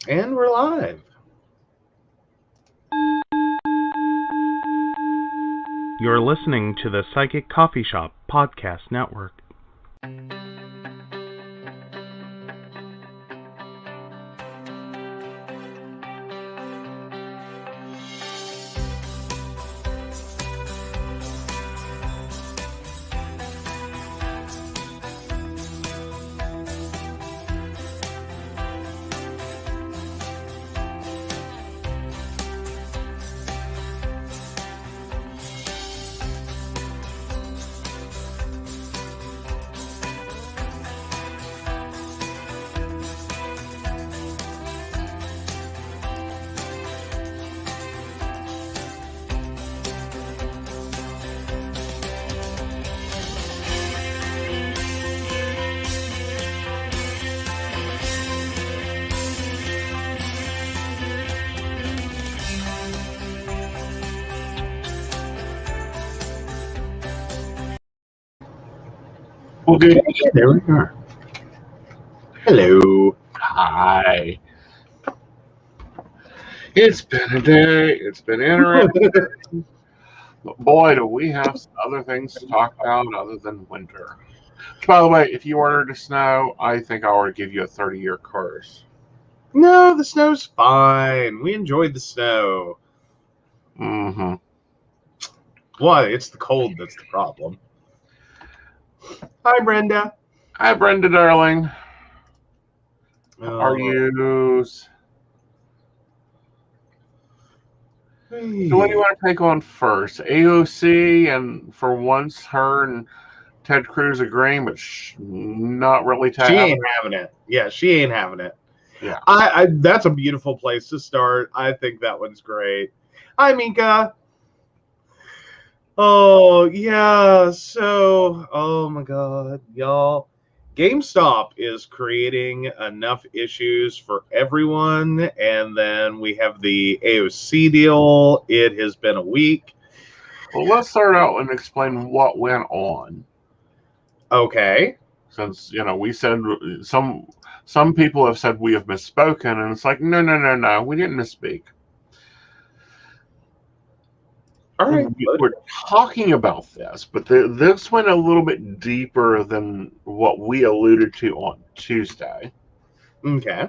And we're live. You're listening to the Psychic Coffee Shop Podcast Network. Okay, there we are. Hello. Hi. It's been a day. It's been interesting. But boy, do we have some other things to talk about other than winter. By the way, if you ordered snow, I think I ought to give you a 30-year curse. No, the snow's fine. We enjoyed the snow. Mm-hmm. Why? It's the cold that's the problem. Hi, Brenda. Hi, Brenda, darling. How Oh. are you? Hey. So what do you want to take on first? AOC, and for once, her and Ted Cruz agreeing, but not really. She ain't having it. Yeah, she ain't having it. Yeah. I that's a beautiful place to start. I think that one's great. Hi, Mika. Oh, yeah. So, oh my God, y'all. GameStop is creating enough issues for everyone. And then we have the AOC deal. It has been a week. Well, let's start out and explain what went on. Okay. Since, we said some people have said we have misspoken, and it's like, no, we didn't misspeak. All right. We're talking about this, but this went a little bit deeper than what we alluded to on Tuesday. Okay.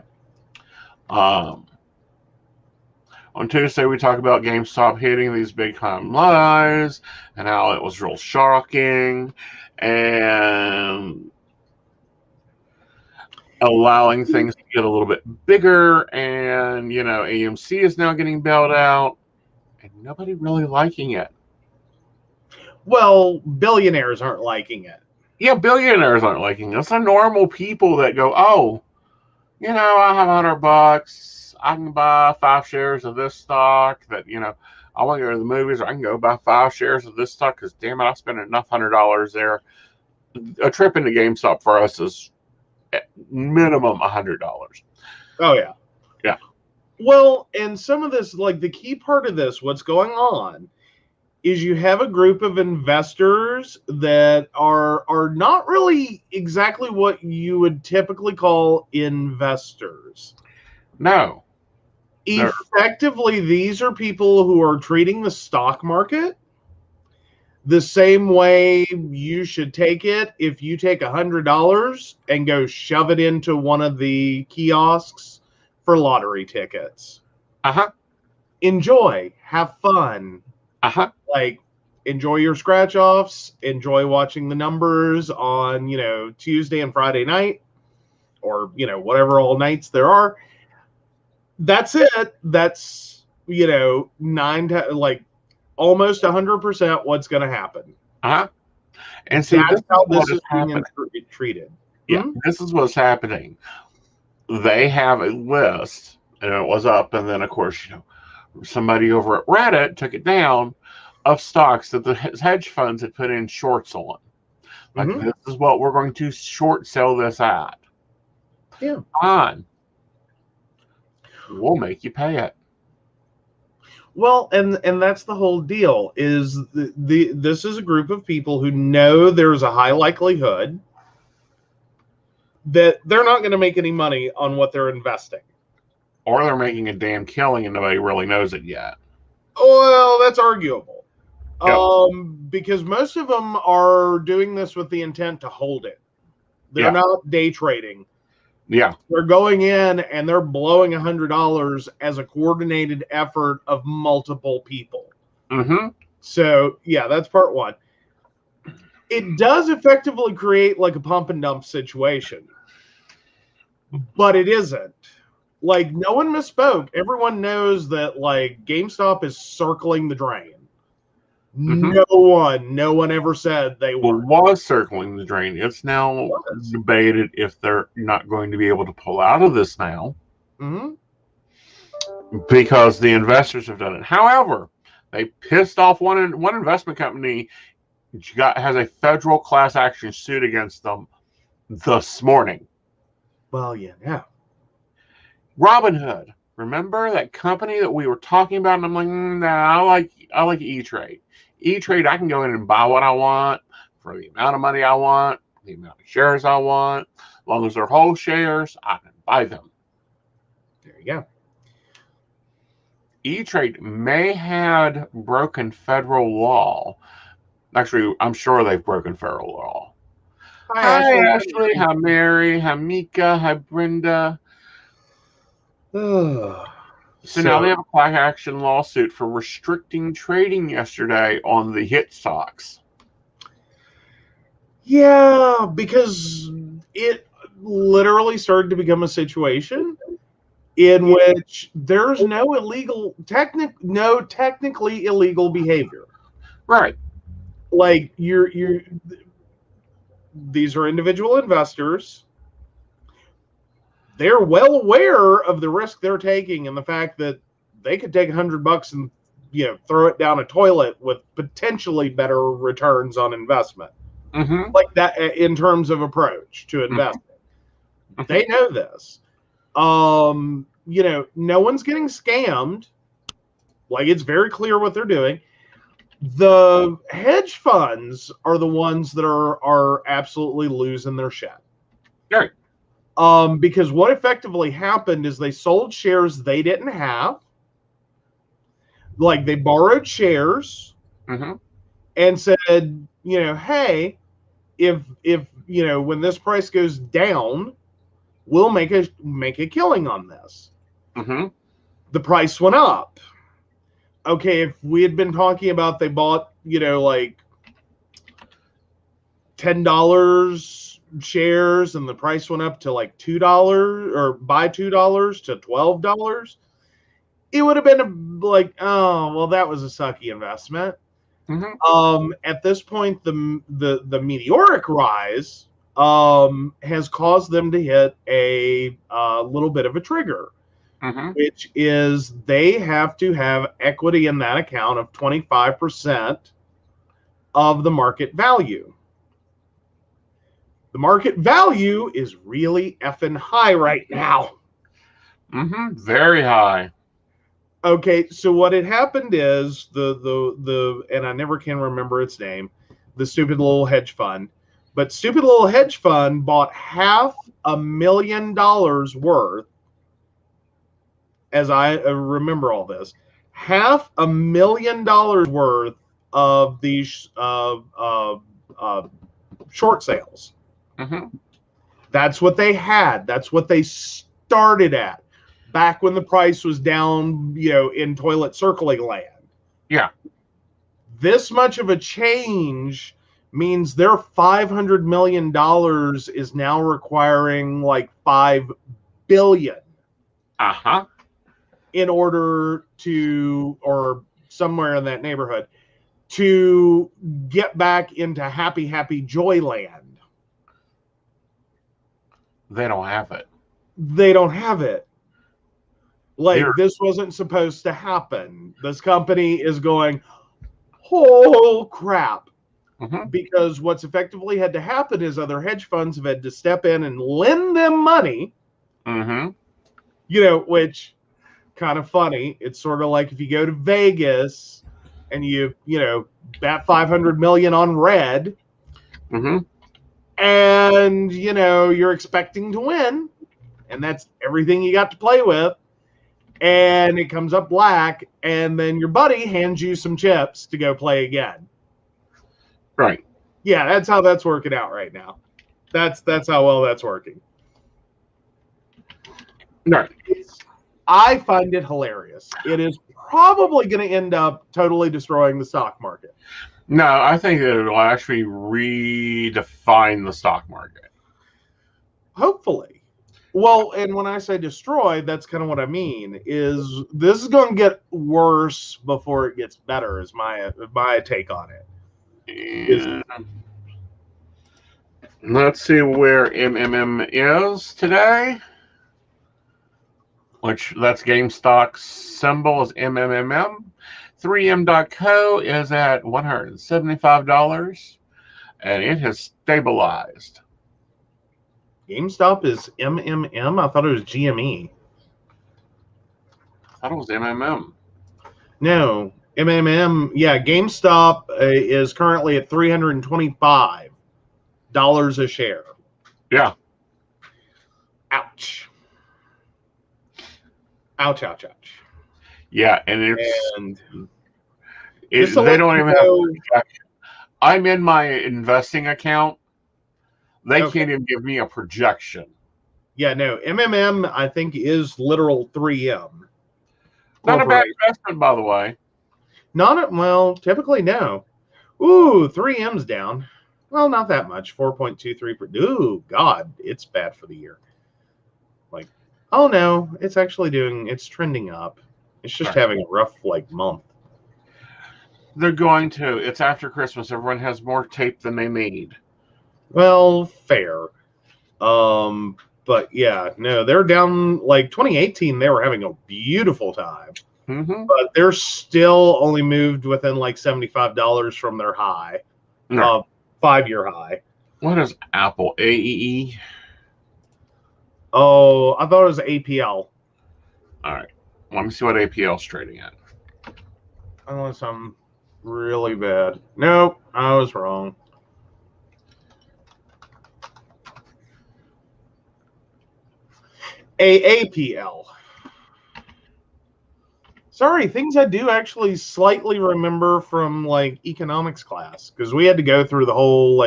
On Tuesday, we talked about GameStop hitting these big time highs and how it was real shocking and allowing things to get a little bit bigger. And, AMC is now getting bailed out and nobody really liking it. Well, billionaires aren't liking it. Yeah, billionaires aren't liking it. It's the normal people that go, oh, I have $100. I can buy 5 shares of this stock that, I want to go to the movies, or I can go buy 5 shares of this stock because, damn it, I spent enough $100 there. A trip into GameStop for us is at minimum $100. Oh, yeah. Yeah. Well, and some of this, like the key part of this, what's going on is you have a group of investors that are not really exactly what you would typically call investors. No. Effectively, these are people who are treating the stock market the same way you should take it if you take $100 and go shove it into one of the kiosks for lottery tickets. Uh-huh. Enjoy. Have fun. Uh-huh. Like, enjoy your scratch-offs. Enjoy watching the numbers on, Tuesday and Friday night. Or, whatever all nights there are. That's it. That's, almost 100% what's going to happen. Uh-huh. And see, that's how this is being treated. Yeah, This is what's happening. They have a list, and it was up, and then, of course, somebody over at Reddit took it down, of stocks that the hedge funds had put in shorts on. Like, this is what we're going to short sell this at. Yeah. Fine. We'll make you pay it. Well, and that's the whole deal, is this is a group of people who know there's a high likelihood that they're not going to make any money on what they're investing. Or they're making a damn killing and nobody really knows it yet. Well, that's arguable. Yep. Because most of them are doing this with the intent to hold it. They're not day trading. Yeah. They're going in and they're blowing $100 as a coordinated effort of multiple people. Mm-hmm. So, yeah, that's part one. It does effectively create like a pump and dump situation, but it isn't. Like, no one misspoke. Everyone knows that, like, GameStop is circling the drain. Mm-hmm. No one ever said they were. Was circling the drain. It's now debated if they're not going to be able to pull out of this now. Mm-hmm. Because the investors have done it. However, they pissed off one investment company. Has a federal class action suit against them this morning. Well, yeah. Robinhood. Remember that company that we were talking about? And I'm like, nah, I like E-Trade. E-Trade, I can go in and buy what I want for the amount of money I want, the amount of shares I want. As long as they're whole shares, I can buy them. There you go. E-Trade may have broken federal law. Actually, I'm sure they've broken federal law. Hi, Ashley. Hi, Mary. Hi, Mika. Hi, Brenda. So now they have a class action lawsuit for restricting trading yesterday on the hit stocks. Yeah, because it literally started to become a situation in which there's no technically illegal behavior. Right. Like these are individual investors. They're well aware of the risk they're taking and the fact that they could take $100 and throw it down a toilet with potentially better returns on investment. Mm-hmm. Like that in terms of approach to investing. Mm-hmm. They know this. No one's getting scammed. Like, it's very clear what they're doing. The hedge funds are the ones that are absolutely losing their shit. Right. Because what effectively happened is they sold shares they didn't have. Like, they borrowed shares and said, hey, if when this price goes down, we'll make a killing on this. Mm-hmm. The price went up. Okay, if we had been talking about they bought, like $10 shares and the price went up to like $2 or by $2 to $12, it would have been like, oh, well, that was a sucky investment. Mm-hmm. At this point, the meteoric rise has caused them to hit a little bit of a trigger, which is they have to have equity in that account of 25% of the market value. The market value is really effing high right now. Very high. Okay, so what had happened is the and I never can remember its name, the stupid little hedge fund. But stupid little hedge fund bought $500,000 worth, as I remember all this, $500,000 worth of these short sales. That's what they had. That's what they started at back when the price was down, in toilet circling land. Yeah. This much of a change means their $500 million is now requiring like $5 billion. In order to, or somewhere in that neighborhood, to get back into happy joy land. They don't have it. They don't have it. Like, this wasn't supposed to happen. This company is going, oh, crap. Because what's effectively had to happen is other hedge funds have had to step in and lend them money. Which, kind of funny. It's sort of like if you go to Vegas and you bet 500 million on red. And, you're expecting to win. And that's everything you got to play with. and it comes up black, and then your buddy hands you some chips to go play again. Right. Yeah, that's how that's working out right now. That's how well that's working. Right. I find it hilarious. It is probably going to end up totally destroying the stock market. No, I think that it'll actually redefine the stock market. Hopefully. Well, and when I say destroy, that's kind of what I mean. Is this is going to get worse before it gets better? Is my take on it. Let's see where MMM is today. Which that's GameStop's symbol is MMMM. 3M.co is at $175, and it has stabilized. GameStop is MMM? I thought it was GME. I thought it was MMM. No, MMM. Yeah, GameStop is currently at $325 a share. Yeah. Ouch. Ouch, ouch, ouch. Yeah, and it's they don't even have a projection. I'm in my investing account. They can't even give me a projection. Yeah, no. MMM, I think, is literal 3M. Not a bad investment, by the way. Well, typically, no. Ooh, 3M's down. Well, not that much. 4.23%. Ooh, God, it's bad for the year. Like, oh no, it's trending up. It's just having a rough month. They're going to. It's after Christmas. Everyone has more tape than they need. Well, fair. But yeah, no, they're down. 2018, they were having a beautiful time. Mm-hmm. But they're still only moved within $75 from their high. No. 5-year high. What is Apple? AEE? Oh, I thought it was APL. All right. Let me see what APL's trading at. Unless I'm really bad. Nope, I was wrong. AAPL. Sorry, things I do actually slightly remember from economics class, because we had to go through the whole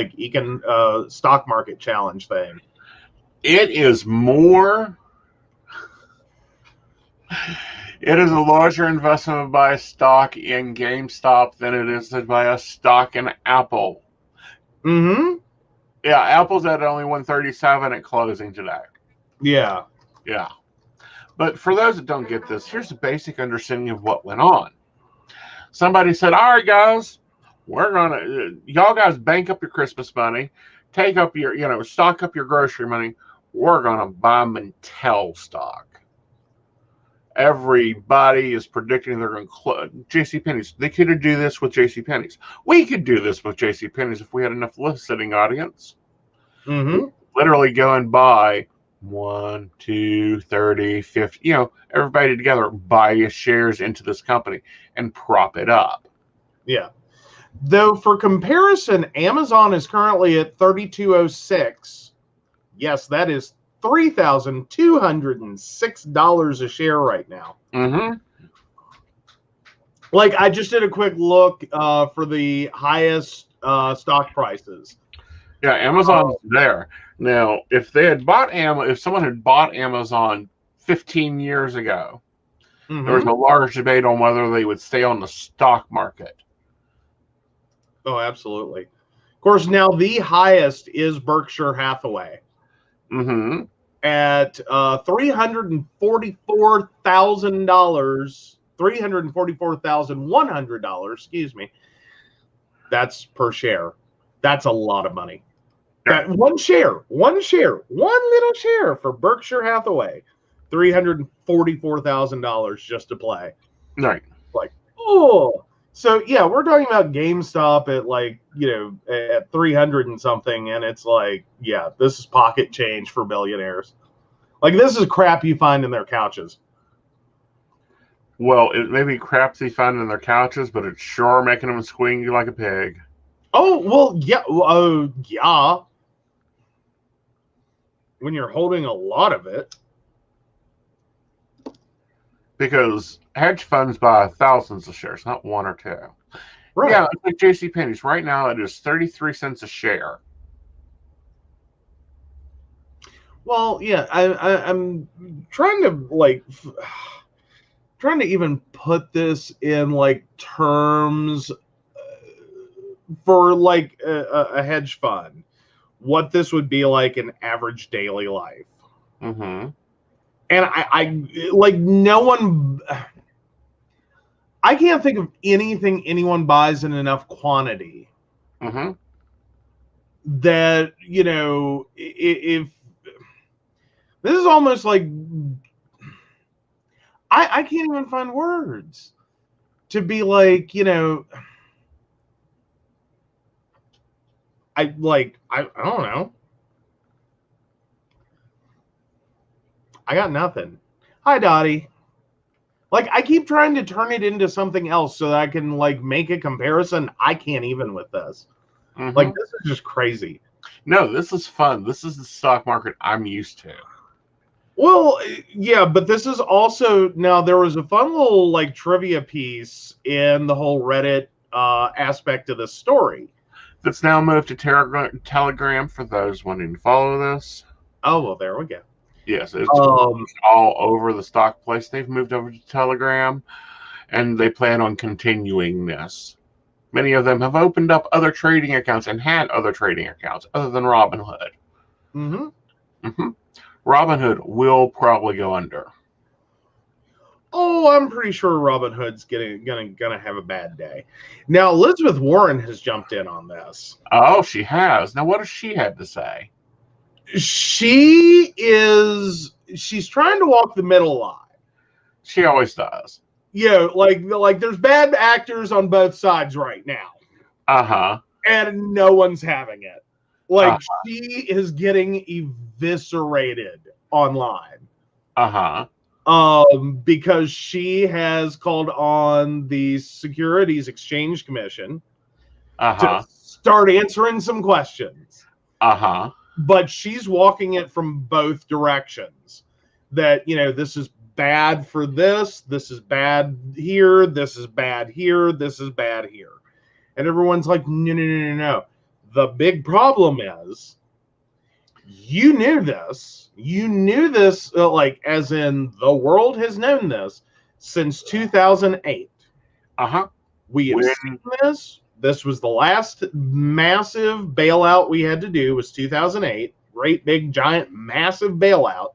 stock market challenge thing. It is more. It is a larger investment to buy a stock in GameStop than it is to buy a stock in Apple. Mm-hmm. Yeah, Apple's at only 137 at closing today. Yeah. Yeah. But for those that don't get this, here's a basic understanding of what went on. Somebody said, all right, guys, y'all guys bank up your Christmas money, take up your, stock up your grocery money. We're going to buy Mattel stock. Everybody is predicting they're going to close. JCPenney's. They could do this with JCPenney's. We could do this with JCPenney's if we had enough listening audience. Mm-hmm. Literally go and buy 1, 2, 30, 50, everybody together buy shares into this company and prop it up. Yeah. Though for comparison, Amazon is currently at $32.06. Yes, that is $3,206 a share right now. Mm-hmm. I just did a quick look for the highest stock prices. Yeah, Amazon's there. Now, if someone had bought Amazon 15 years ago, mm-hmm. there was a large debate on whether they would stay on the stock market. Oh, absolutely. Of course, now the highest is Berkshire Hathaway. Mm-hmm. At $344,100. Excuse me. That's per share. That's a lot of money. That one little share for Berkshire Hathaway, $344,000 just to play. Right. Oh. So yeah, we're talking about GameStop at at 300 and something, and it's this is pocket change for billionaires. This is crap you find in their couches. Well, it may be crap they find in their couches, but it's sure making them squeal like a pig. Oh well, yeah. Yeah. When you're holding a lot of it. because hedge funds buy thousands of shares, not one or two. Right. Yeah, it's like JCPenney's. Right now, it is 33 cents a share. Well, yeah, I'm trying to trying to even put this in like terms for like a hedge fund, what this would be like in average daily life. Mm-hmm. And I like no one. I can't think of anything anyone buys in enough quantity Mm-hmm. that, you know, if this is almost like I can't even find words to be like, you know, I don't know. I got nothing. Hi, Dottie. Like, I keep trying to turn it into something else so that I can like make a comparison. I can't even with this. Mm-hmm. Like, this is just crazy. No, this is fun. This is the stock market I'm used to. Well, yeah, but this is also, now there was a fun little like trivia piece in the whole Reddit aspect of this story. That's now moved to Telegram for those wanting to follow this. Oh, well, there we go. Yes, it's all over the stock place. They've moved over to Telegram, and they plan on continuing this. Many of them have opened up other trading accounts and had other trading accounts other than Robinhood. Mm-hmm. Mm-hmm. Robinhood will probably go under. Oh, I'm pretty sure Robinhood's gonna have a bad day. Now, Elizabeth Warren has jumped in on this. Oh, she has. Now, what does she have to say? She's trying to walk the middle line. She always does. Yeah, like there's bad actors on both sides right now. Uh-huh. And no one's having it. Like, she is getting eviscerated online. Uh-huh. Because she has called on the Securities Exchange Commission to start answering some questions. Uh-huh. But she's walking it from both directions. That, you know, this is bad for this is bad here, this is bad here, this is bad here. And everyone's like, no. The big problem is, you knew this, like, as in the world has known this since 2008. Uh-huh. We have seen this. This was the last massive bailout we had to do, was 2008. Great big giant massive bailout.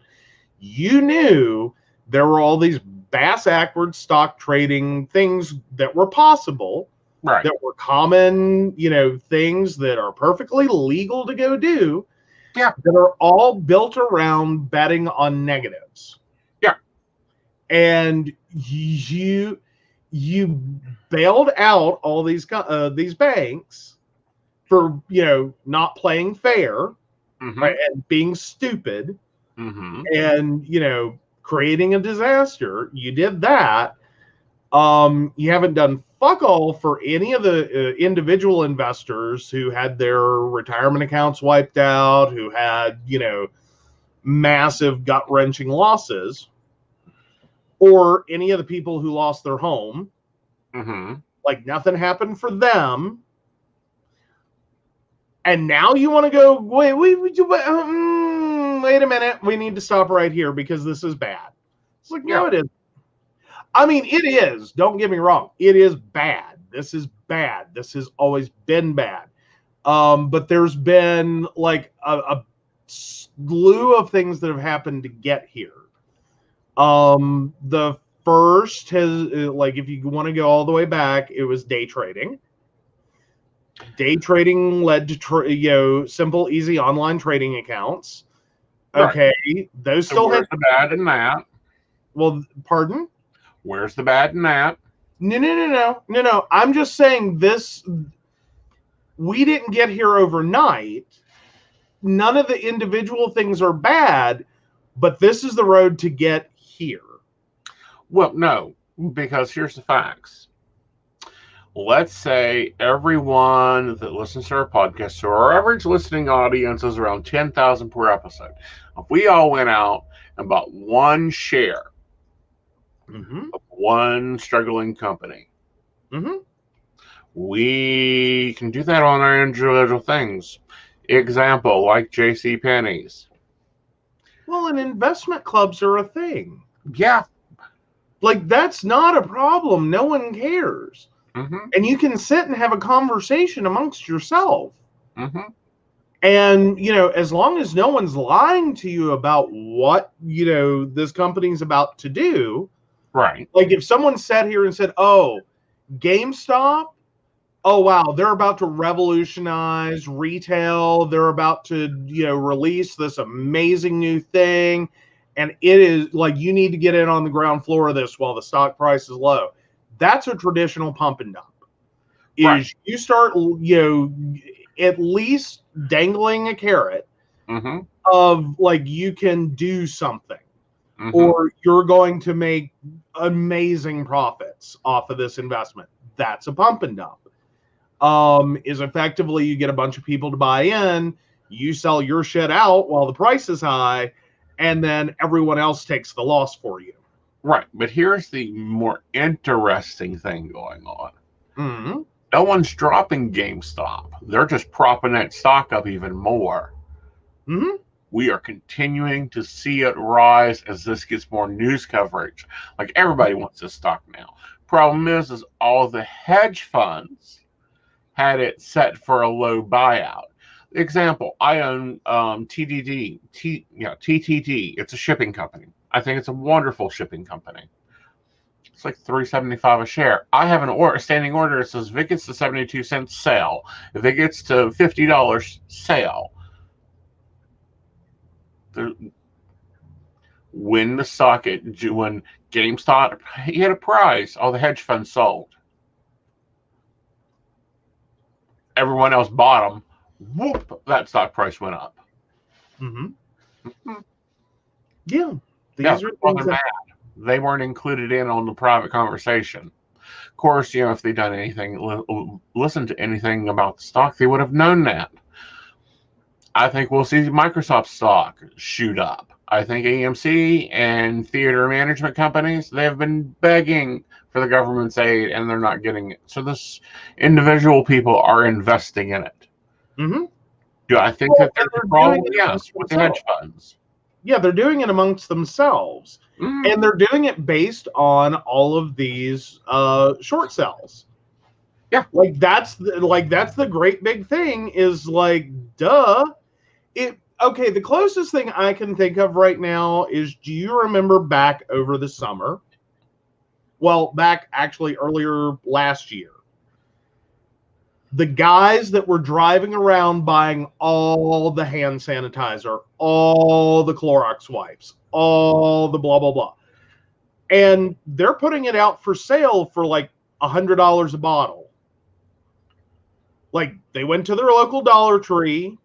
You knew there were all these bass-backward stock trading things that were possible, right, that were common, you know, things that are perfectly legal to go do, yeah, that are all built around betting on negatives. Yeah. And you bailed out all these banks for, you know, not playing fair, right, and being stupid, and, you know, creating a disaster. You did that. You haven't done fuck all for any of the individual investors who had their retirement accounts wiped out, who had, you know, massive gut-wrenching losses, or any of the people who lost their home. Like, nothing happened for them. And now you want to go, wait a minute, we need to stop right here because this is bad. It's like, no, it isn't. I mean, it is. Don't get me wrong. It is bad. This is bad. This has always been bad. But there's been like a slew of things that have happened to get here. The first has, like, if you want to go all the way back, it was day trading. Day trading led to simple, easy online trading accounts. Okay, right. Those still had the bad in that. Well, pardon? Where's the bad in that? No. I'm just saying this. We didn't get here overnight. None of the individual things are bad, but this is the road to get here. Well, no, because here's the facts. Let's say everyone that listens to our podcast, so our average listening audience is around 10,000 per episode. If we all went out and bought one share Mm-hmm. of one struggling company. Mm-hmm. We can do that on our individual things. Example, like J.C. Penney's. Well, and investment clubs are a thing. Yeah. Like, that's not a problem. No one cares. Mm-hmm. And you can sit and have a conversation amongst yourself. Mm-hmm. And, as long as no one's lying to you about what, this company's about to do. Right. Like, if someone sat here and said, oh, GameStop, oh, wow, they're about to revolutionize retail. They're about to, release this amazing new thing. And it is like, you need to get in on the ground floor of this while the stock price is low. That's a traditional pump and dump. Right. Is you start, at least dangling a carrot Mm-hmm. of like, you can do something, Mm-hmm. or you're going to make amazing profits off of this investment. That's a pump and dump. Is effectively you get a bunch of people to buy in, you sell your shit out while the price is high, and then everyone else takes the loss for you. Right. But here's the more interesting thing going on. Mm-hmm. No one's dropping GameStop. They're just propping that stock up even more. Mm-hmm. We are continuing to see it rise as this gets more news coverage. Like, everybody wants this stock now. Problem is all the hedge funds had it set for a low buyout. Example, I own TTD. It's a shipping company. I think it's a wonderful shipping company. It's like $3.75 a share. I have a standing order that says if it gets to 72 cents, sell. If it gets to $50, sell. When GameStop hit a price, all the hedge funds sold. Everyone else bought them. Whoop! That stock price went up. Mm-hmm. Mm-hmm. Yeah. These are things that they weren't included in on the private conversation. Of course, if they'd done anything, listened to anything about the stock, they would have known that. I think we'll see Microsoft stock shoot up. I think AMC and theater management companies, they've been begging for the government's aid and they're not getting it. So this individual people are investing in it. Mm-hmm. Do I think that there's a problem? Yes, with the hedge funds. Yeah, they're doing it amongst themselves. Mm-hmm. And they're doing it based on all of these short sells. Yeah. Like that's the great big thing is like, duh. Okay, the closest thing I can think of right now is, do you remember back over the summer? Well, back actually earlier last year. The guys that were driving around buying all the hand sanitizer, all the Clorox wipes, all the blah, blah, blah. And they're putting it out for sale for like $100 a bottle. Like, they went to their local Dollar Tree,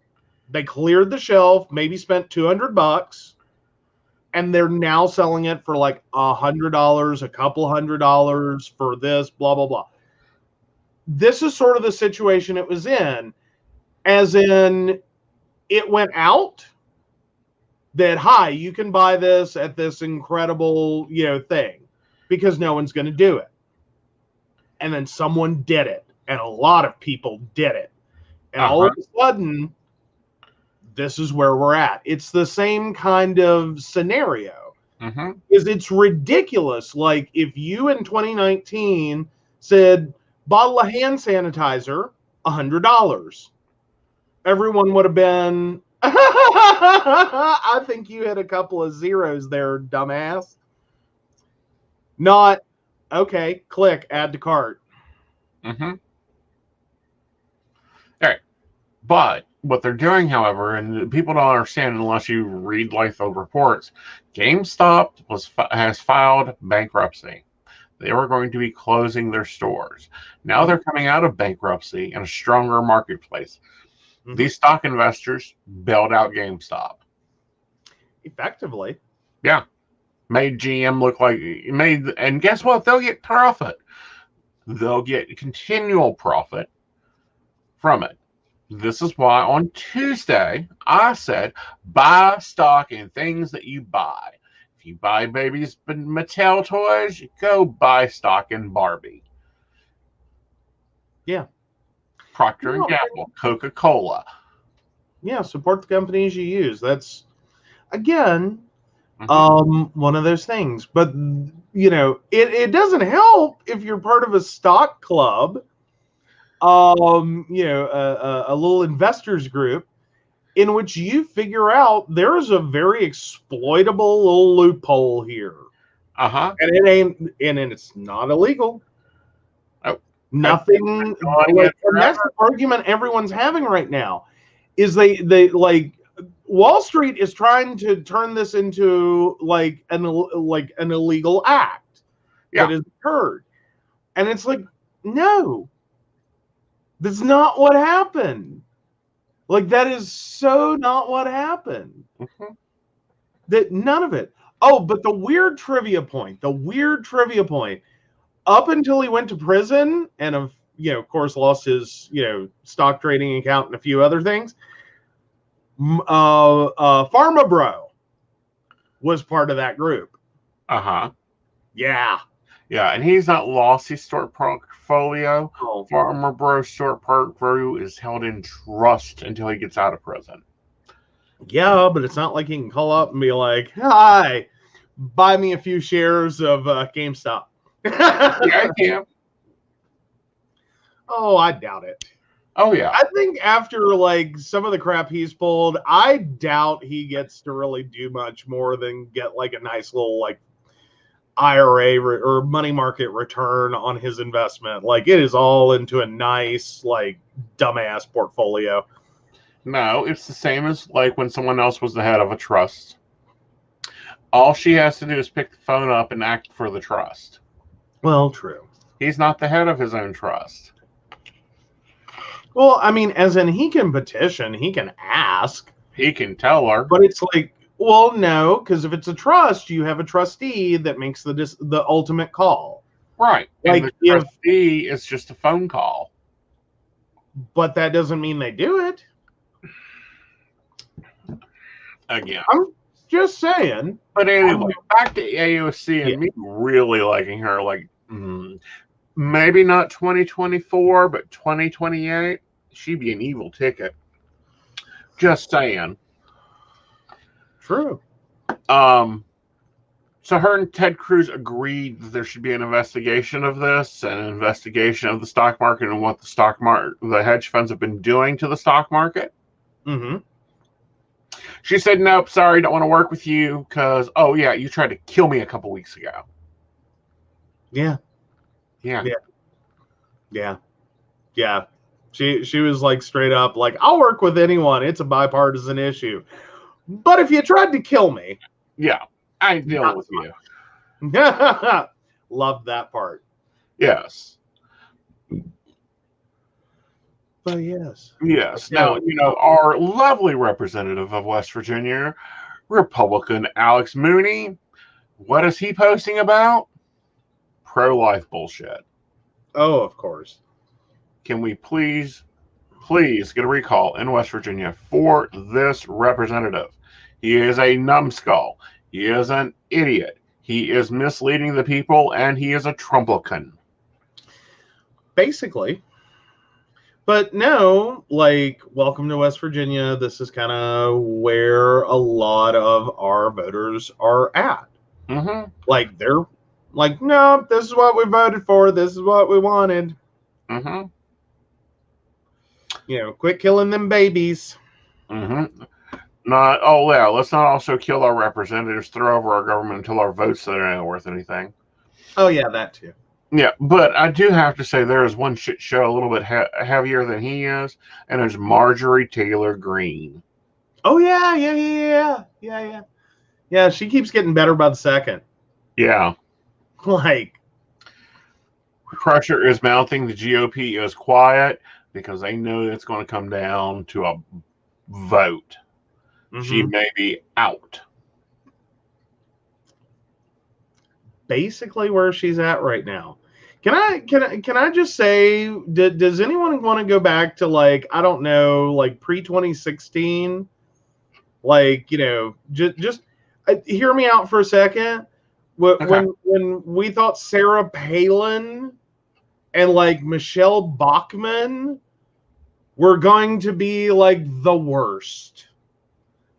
they cleared the shelf, maybe spent $200, and they're now selling it for like $100, a couple $100 for this, blah, blah, blah. This is sort of the situation it was in, as in it went out that, hi, you can buy this at this incredible, thing, because no one's going to do it. And then someone did it, and a lot of people did it. And all of a sudden, this is where we're at. It's the same kind of scenario. Mm-hmm. Is it's ridiculous. Like, if you in 2019 said, bottle of hand sanitizer, $100, everyone would have been, I think you hit a couple of zeros there, dumbass. Not, okay, click, add to cart. Mm-hmm. All right. But what they're doing, however, and people don't understand unless you read like the reports, GameStop has filed bankruptcy. They were going to be closing their stores. Now they're coming out of bankruptcy in a stronger marketplace. Mm-hmm. These stock investors bailed out GameStop. Effectively. Yeah. Made GM look like, and guess what? They'll get profit. They'll get continual profit from it. This is why on Tuesday I said, buy stock in things that you buy. If If you buy babies Mattel toys, go buy stock in Barbie. Yeah. Procter and Gamble, Coca-Cola. Yeah, support the companies you use. That's, again, one of those things. But, you know, it doesn't help if you're part of a stock club, you know, a little investors group in which you figure out there's a very exploitable little loophole here. Uh-huh. And it ain't, and it's not illegal. Oh, nothing. Like, and that's the argument everyone's having right now. Is they like Wall Street is trying to turn this into like an illegal act that has occurred, and it's like, no, that's not what happened. Like, that is so not what happened. That none of it. Oh, but the weird trivia point. Up until he went to prison and, of course, lost his, stock trading account and a few other things. Pharma Bro was part of that group. Yeah. Yeah, and he's not lost his stock portfolio. Pharma Bro's stock portfolio is held in trust until he gets out of prison. Yeah, but it's not like he can call up and be like, "Hi, buy me a few shares of GameStop." Yeah, I can. Oh, I doubt it. Oh, yeah. I think after like some of the crap he's pulled, I doubt he gets to really do much more than get like a nice little like IRA or money market return on his investment. Like, it is all into a nice like dumbass portfolio. No, it's the same as like when someone else was the head of a trust. All she has to do is pick the phone up and act for the trust. Well, true. He's not the head of his own trust. Well, I mean, as in, he can petition, he can ask. He can tell her. But it's like, well, no, because if it's a trust, you have a trustee that makes the ultimate call. Right. Like, and the trustee is just a phone call. But that doesn't mean they do it. Again. I'm just saying. But anyway, back to AOC and me really liking her. Like, maybe not 2024, but 2028. She'd be an evil ticket. Just saying. True. So her and Ted Cruz agreed that there should be an investigation of this, and an investigation of the stock market and what the hedge funds have been doing to the stock market. She said, "Nope, sorry, don't want to work with you because, oh yeah, you tried to kill me a couple weeks ago." Yeah. She was like straight up like, "I'll work with anyone. It's a bipartisan issue. But if you tried to kill me, I ain't dealing with you." Love that part. Yes. But yes. Now, our lovely representative of West Virginia, Republican Alex Mooney, what is he posting about? Pro-life bullshit. Oh, of course. Can we please get a recall in West Virginia for this representative? He is a numbskull. He is an idiot. He is misleading the people, and he is a Trumplican. Basically. But no, like, welcome to West Virginia. This is kind of where a lot of our voters are at. Like, they're like, no, this is what we voted for. This is what we wanted. Quit killing them babies. Let's not also kill our representatives, throw over our government until our votes that aren't worth anything. Oh, yeah, that too. Yeah, but I do have to say there is one shit show a little bit heavier than he is, and it's Marjorie Taylor Greene. Oh, yeah. Yeah, she keeps getting better by the second. Yeah. Like, pressure is mounting. The GOP is quiet because they know it's going to come down to a vote. She may be out. Basically where she's at right now. Can I just say, does anyone want to go back to, like, I don't know, like pre-2016? Like, just hear me out for a second. Okay. When we thought Sarah Palin and like Michelle Bachmann were going to be like the worst.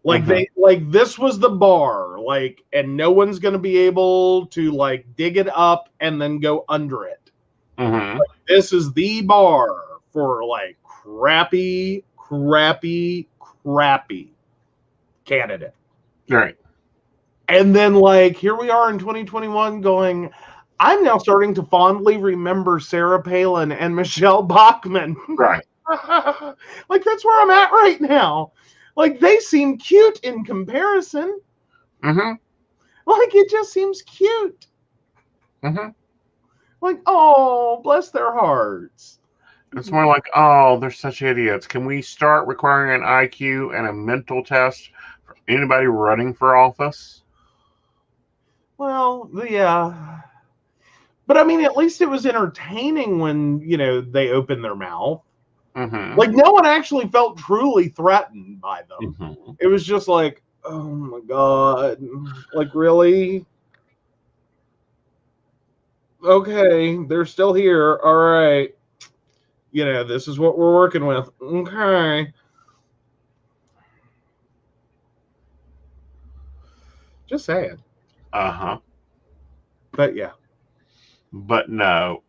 Like this was the bar, like, and no one's gonna be able to like dig it up and then go under it. Mm-hmm. Like, this is the bar for like crappy candidate. Right. And then like here we are in 2021 going, I'm now starting to fondly remember Sarah Palin and Michelle Bachmann. Right. Like that's where I'm at right now. Like they seem cute in comparison. Mm-hmm. Like it just seems cute. Mm-hmm. Like, oh, bless their hearts. It's more like, oh, they're such idiots. Can we start requiring an IQ and a mental test for anybody running for office? Well, yeah. But I mean, at least it was entertaining when, you know, they opened their mouth. Mm-hmm. Like no one actually felt truly threatened by them. Mm-hmm. It was just like, oh my God. Like, really? Okay, they're still here. All right. You know, this is what we're working with. Okay. Just saying. Uh-huh. But yeah. But no.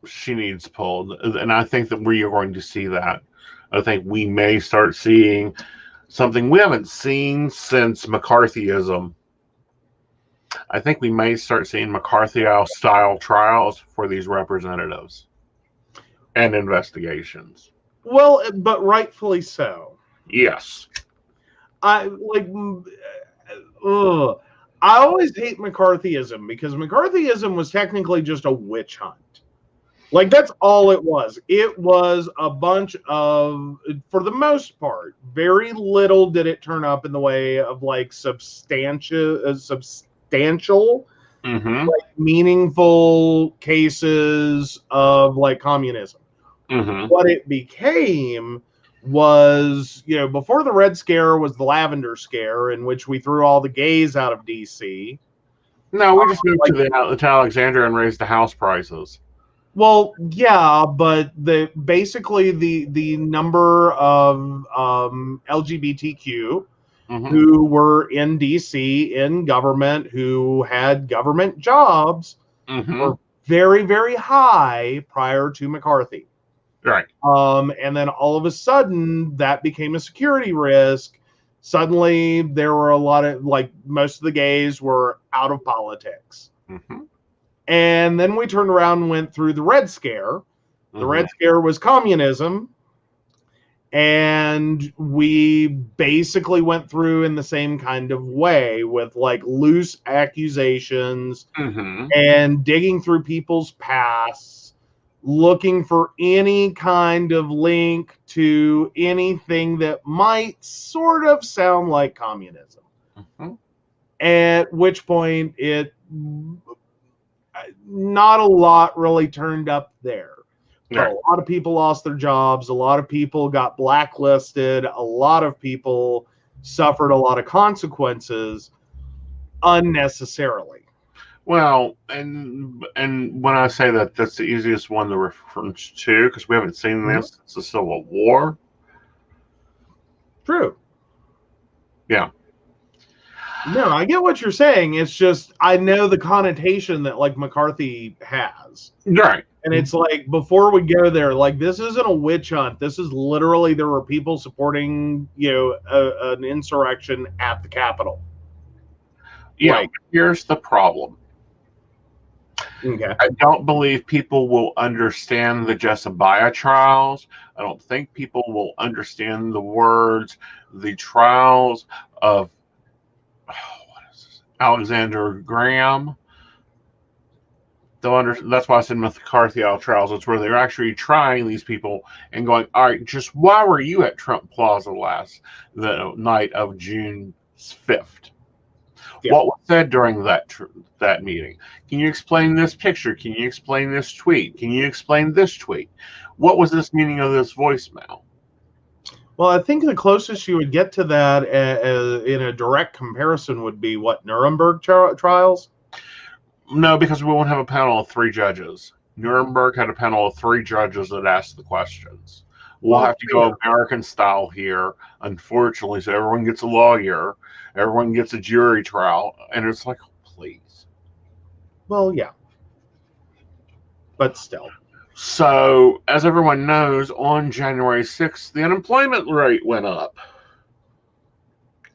She needs pulled. And I think that we are going to see that. I think we may start seeing something we haven't seen since McCarthyism. I think we may start seeing McCarthy-style trials for these representatives and investigations. Well, but rightfully so. Yes. I like. Ugh. I always hate McCarthyism because McCarthyism was technically just a witch hunt. Like that's all it was. It was a bunch of, for the most part, very little did it turn up in the way of like substantial, Mm-hmm. like meaningful cases of like communism. Mm-hmm. What it became was, you know, before the Red Scare was the Lavender Scare, in which we threw all the gays out of DC. No, we just moved to Alexandria and raised the house prices. Well, yeah, but basically the number of LGBTQ who were in DC in government, who had government jobs, were very, very high prior to McCarthy. Right. And then all of a sudden that became a security risk. Suddenly there were a lot of, like, most of the gays were out of politics. Mm-hmm. And then we turned around and went through the Red Scare. The Red Scare was communism. And we basically went through in the same kind of way with like loose accusations and digging through people's pasts, looking for any kind of link to anything that might sort of sound like communism. At which point not a lot really turned up there. Right. A lot of people lost their jobs. A lot of people got blacklisted. A lot of people suffered a lot of consequences unnecessarily. Well, and when I say that, that's the easiest one to reference to, because we haven't seen this since the Civil War. True. Yeah. No, I get what you're saying. It's just I know the connotation that like McCarthy has. Right. And it's like, before we go there, like, this isn't a witch hunt. This is literally, there were people supporting, you know, an insurrection at the Capitol. Yeah, like, here's the problem. Okay. I don't believe people will understand the Jezebel trials. I don't think people will understand the words, the trials of Alexander Graham. That's why I said McCarthy trials. It's where they're actually trying these people and going, all right, just why were you at Trump Plaza the night of June 5th? Yeah. What was said during that meeting? Can you explain this picture? Can you explain this tweet? Can you explain this tweet? What was this meaning of this voicemail? Well, I think the closest you would get to that in a direct comparison would be what, Nuremberg trials? No, because we won't have a panel of 3 judges. Nuremberg had a panel of 3 judges that asked the questions. We'll have to go American style here, unfortunately, so everyone gets a lawyer, everyone gets a jury trial, and it's like, oh, please. Well, yeah. But still. So, as everyone knows, on January 6th, the unemployment rate went up.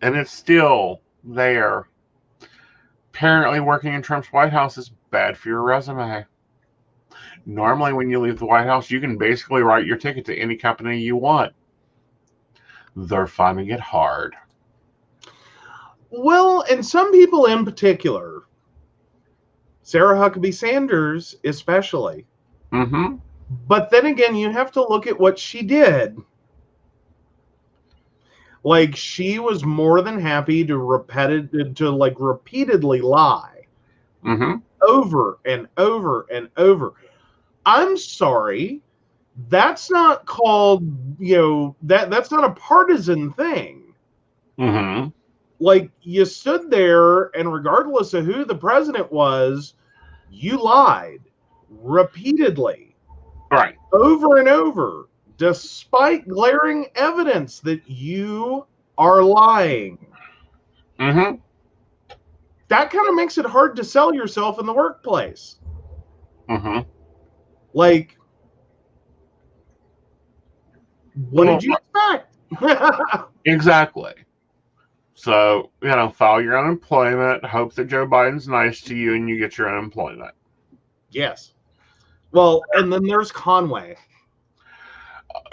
And it's still there. Apparently, working in Trump's White House is bad for your resume. Normally, when you leave the White House, you can basically write your ticket to any company you want. They're finding it hard. Well, and some people in particular, Sarah Huckabee Sanders especially. Mm-hmm. But then again, you have to look at what she did. Like, she was more than happy to repeatedly lie. Mm-hmm. Over and over and over. I'm sorry. That's not called, that's not a partisan thing. Mm-hmm. Like, you stood there, and regardless of who the president was, you lied repeatedly. Right. Over and over, despite glaring evidence that you are lying. Mm-hmm. That kind of makes it hard to sell yourself in the workplace. Mm-hmm. Like, what did you expect? Exactly. So, file your unemployment, hope that Joe Biden's nice to you, and you get your unemployment. Yes. Well, and then there's Conway.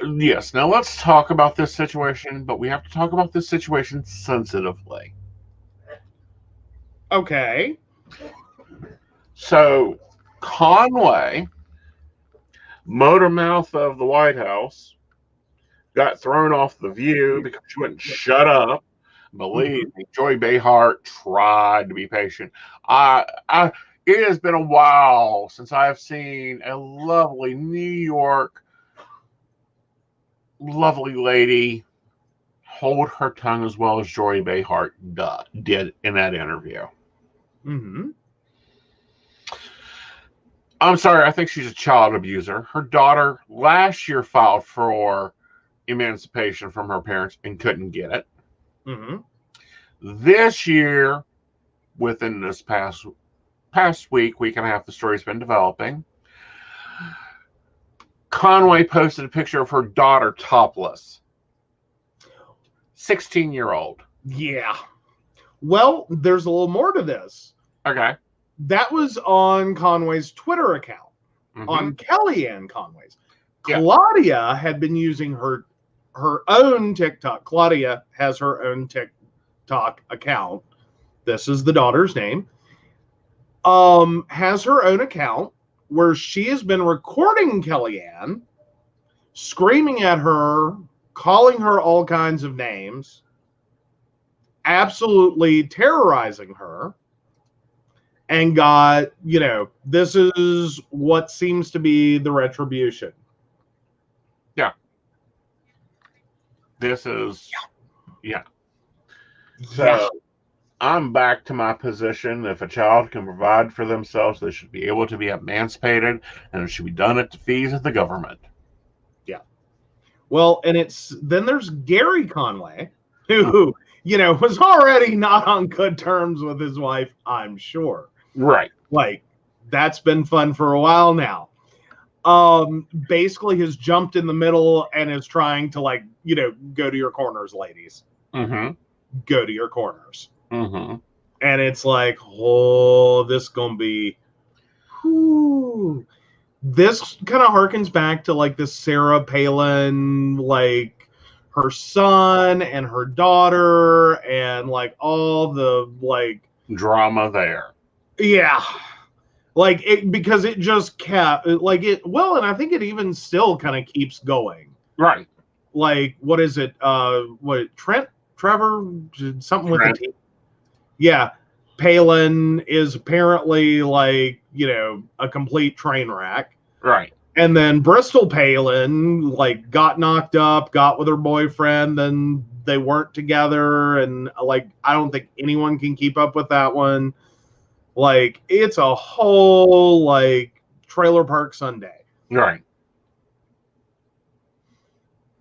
Yes. Now let's talk about this situation, but we have to talk about this situation sensitively. Okay. So, Conway, motor mouth of the White House, got thrown off The View because she wouldn't shut up. Believe me, Joy Behar tried to be patient. It has been a while since I have seen a lovely New York, lovely lady hold her tongue as well as Joy Behar did in that interview. Mm-hmm. I'm sorry, I think she's a child abuser. Her daughter last year filed for emancipation from her parents and couldn't get it. Mm-hmm. This year, within this past week and a half, the story's been developing. Conway posted a picture of her daughter topless. 16-year-old. Yeah. Well, there's a little more to this. Okay. That was on Conway's Twitter account, on Kellyanne Conway's. Yeah. Claudia had been using her own TikTok. Claudia has her own TikTok account. This is the daughter's name. Has her own account where she has been recording Kellyanne, screaming at her, calling her all kinds of names, absolutely terrorizing her, and got, this is what seems to be the retribution. Yeah. This is, yeah. So, I'm back to my position. If a child can provide for themselves, they should be able to be emancipated, and it should be done at the fees of the government. Yeah. Well, and then there's Gary Conway, who, was already not on good terms with his wife, I'm sure. Right. Like, that's been fun for a while now. Basically has jumped in the middle and is trying to, go to your corners, ladies. Mm-hmm. Go to your corners. Mm-hmm. And it's like, oh, this gonna be, whew. This kind of harkens back to this Sarah Palin, her son and her daughter, and all the drama there. Yeah, because it just kept and I think it even still kind of keeps going. Right. What is it? Trevor, something with a T. Yeah, Palin is apparently a complete train wreck. Right. And then Bristol Palin, like, got knocked up, got with her boyfriend, then they weren't together, and, like, I don't think anyone can keep up with that one. Like, it's a whole, like, Trailer Park Sunday. Right.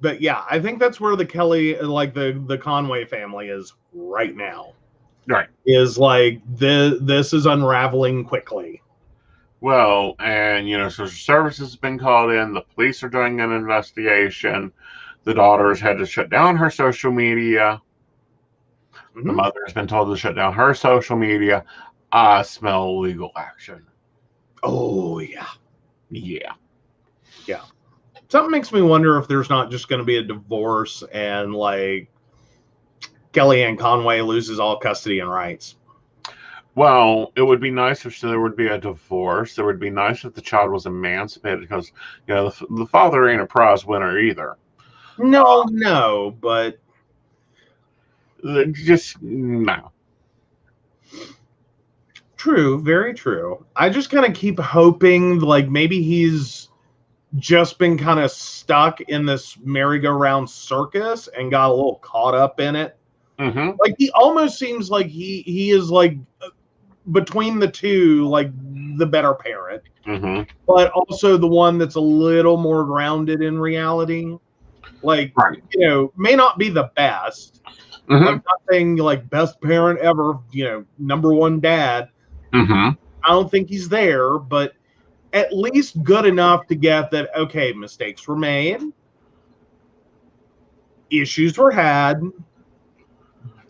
But yeah, I think that's where the Kelly, like, the Conway family is right now. Right. Is like, this is unraveling quickly. Well, and, social services has been called in. The police are doing an investigation. The daughter's had to shut down her social media. Mm-hmm. The mother has been told to shut down her social media. I smell legal action. Oh, yeah. Yeah. Yeah. Something makes me wonder if there's not just going to be a divorce and, like, Kellyanne Conway loses all custody and rights. Well, it would be nice if there would be a divorce. It would be nice if the child was emancipated because, the father ain't a prize winner either. No, but just no. True, very true. I just kind of keep hoping, like, maybe he's just been kind of stuck in this merry-go-round circus and got a little caught up in it. Mm-hmm. Like, he almost seems like he is, like, between the two, like, the better parent, mm-hmm. but also the one that's a little more grounded in reality. Like, right. May not be the best. Mm-hmm. I'm not saying, like, best parent ever, number one dad. Mm-hmm. I don't think he's there, but at least good enough to get that, okay, mistakes were made, issues were had,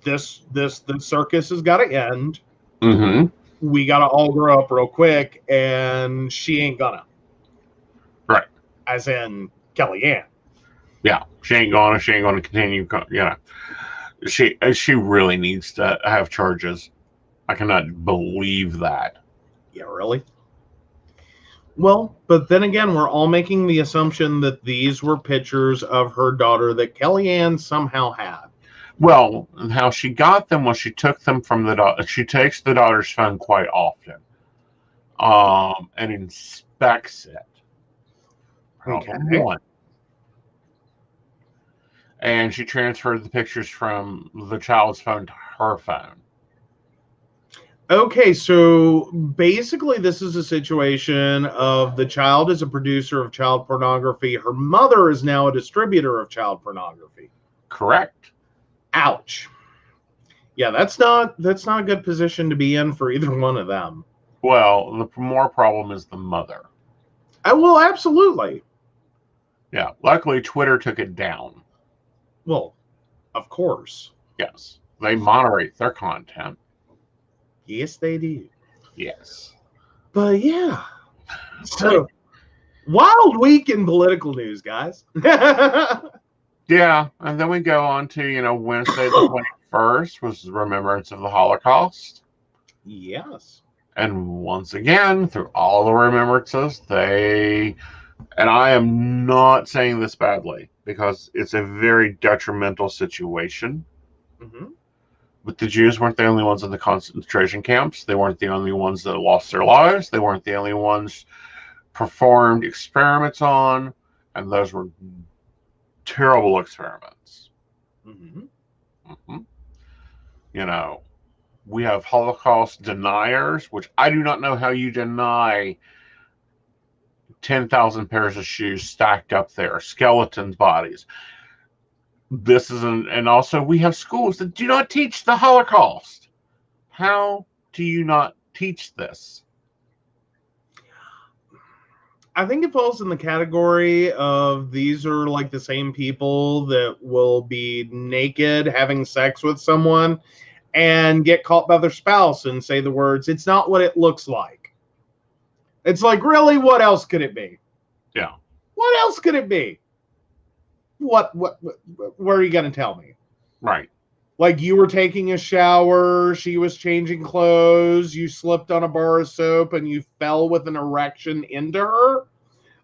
the circus has got to end. Mm-hmm. We got to all grow up real quick, and she ain't gonna. Right. As in Kellyanne. Yeah, she ain't gonna continue, She really needs to have charges. I cannot believe that. Yeah, really? Well, but then again, we're all making the assumption that these were pictures of her daughter that Kellyanne somehow had. Well, how she got them was she took them from the daughter. She takes the daughter's phone quite often, and inspects it. Okay. And she transferred the pictures from the child's phone to her phone. Okay, so basically this is a situation of the child is a producer of child pornography. Her mother is now a distributor of child pornography. Correct. Ouch. Yeah, that's not a good position to be in for either one of them. Well, the more problem is the mother. Well, absolutely. Yeah, luckily Twitter took it down. Well, of course. Yes, they moderate their content. Yes, they do. Yes. But yeah. So, wild week in political news, guys. Yeah, and then we go on to, Wednesday the 21st was the Remembrance of the Holocaust. Yes. And once again, through all the remembrances, and I am not saying this badly, because it's a very detrimental situation. Mm-hmm. But the Jews weren't the only ones in the concentration camps. They weren't the only ones that lost their lives. They weren't the only ones performed experiments on, and those were terrible experiments. Mm-hmm. Mm-hmm. We have Holocaust deniers, which I do not know how you deny 10,000 pairs of shoes stacked up there, skeletons, bodies. This is and also we have schools that do not teach the Holocaust. How do you not teach this? I think it falls in the category of these are like the same people that will be naked having sex with someone and get caught by their spouse and say the words, "It's not what it looks like." It's like, really, what else could it be? Yeah. What else could it be? What are you going to tell me? Right. Like, you were taking a shower, she was changing clothes, you slipped on a bar of soap, and you fell with an erection into her?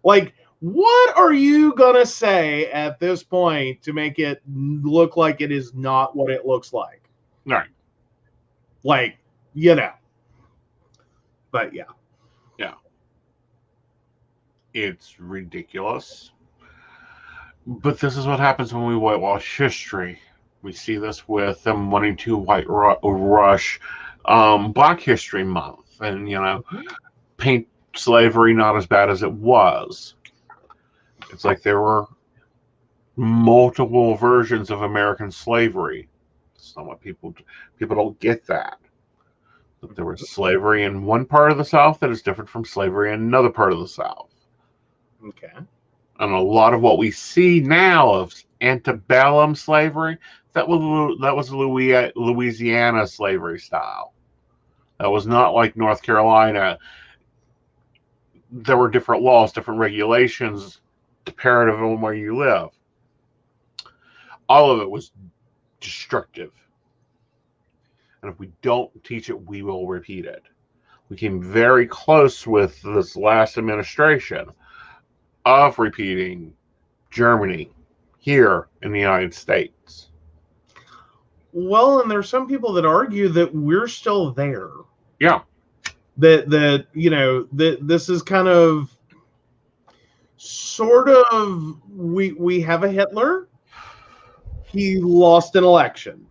Like, what are you going to say at this point to make it look like it is not what it looks like? Right. Like, But yeah. Yeah. It's ridiculous. But this is what happens when we whitewash history. We see this with them wanting to whitewash Black History Month, and paint slavery not as bad as it was. It's like there were multiple versions of American slavery. It's not what people don't get that. That there was slavery in one part of the South that is different from slavery in another part of the South. Okay. And a lot of what we see now of antebellum slavery, that was Louisiana slavery style. That was not like North Carolina. There were different laws, different regulations, depending on where you live. All of it was destructive. And if we don't teach it, we will repeat it. We came very close with this last administration of repeating Germany here in the United States. Well, and there's some people that argue that we're still there. Yeah. That this is kind of sort of we have a Hitler. He lost an election.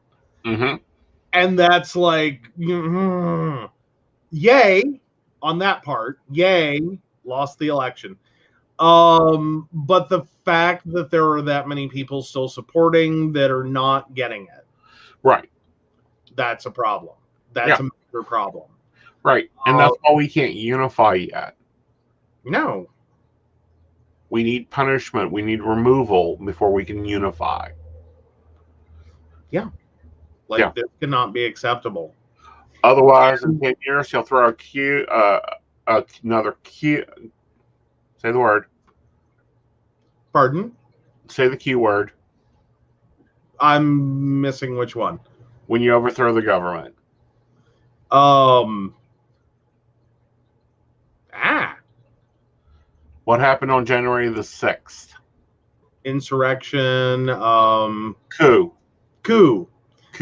Mm-hmm. And that's like, yay on that part. Yay, lost the election. But the fact that there are that many people still supporting that are not getting it, right? That's a problem. That's a major problem, right? And that's why we can't unify yet. No, we need punishment. We need removal before we can unify. Yeah, this cannot be acceptable. Otherwise, in 10 years, he'll throw another Q. Say the word. Pardon? Say the Q word. I'm missing which one. When you overthrow the government. What happened on January the 6th? Insurrection. Coup.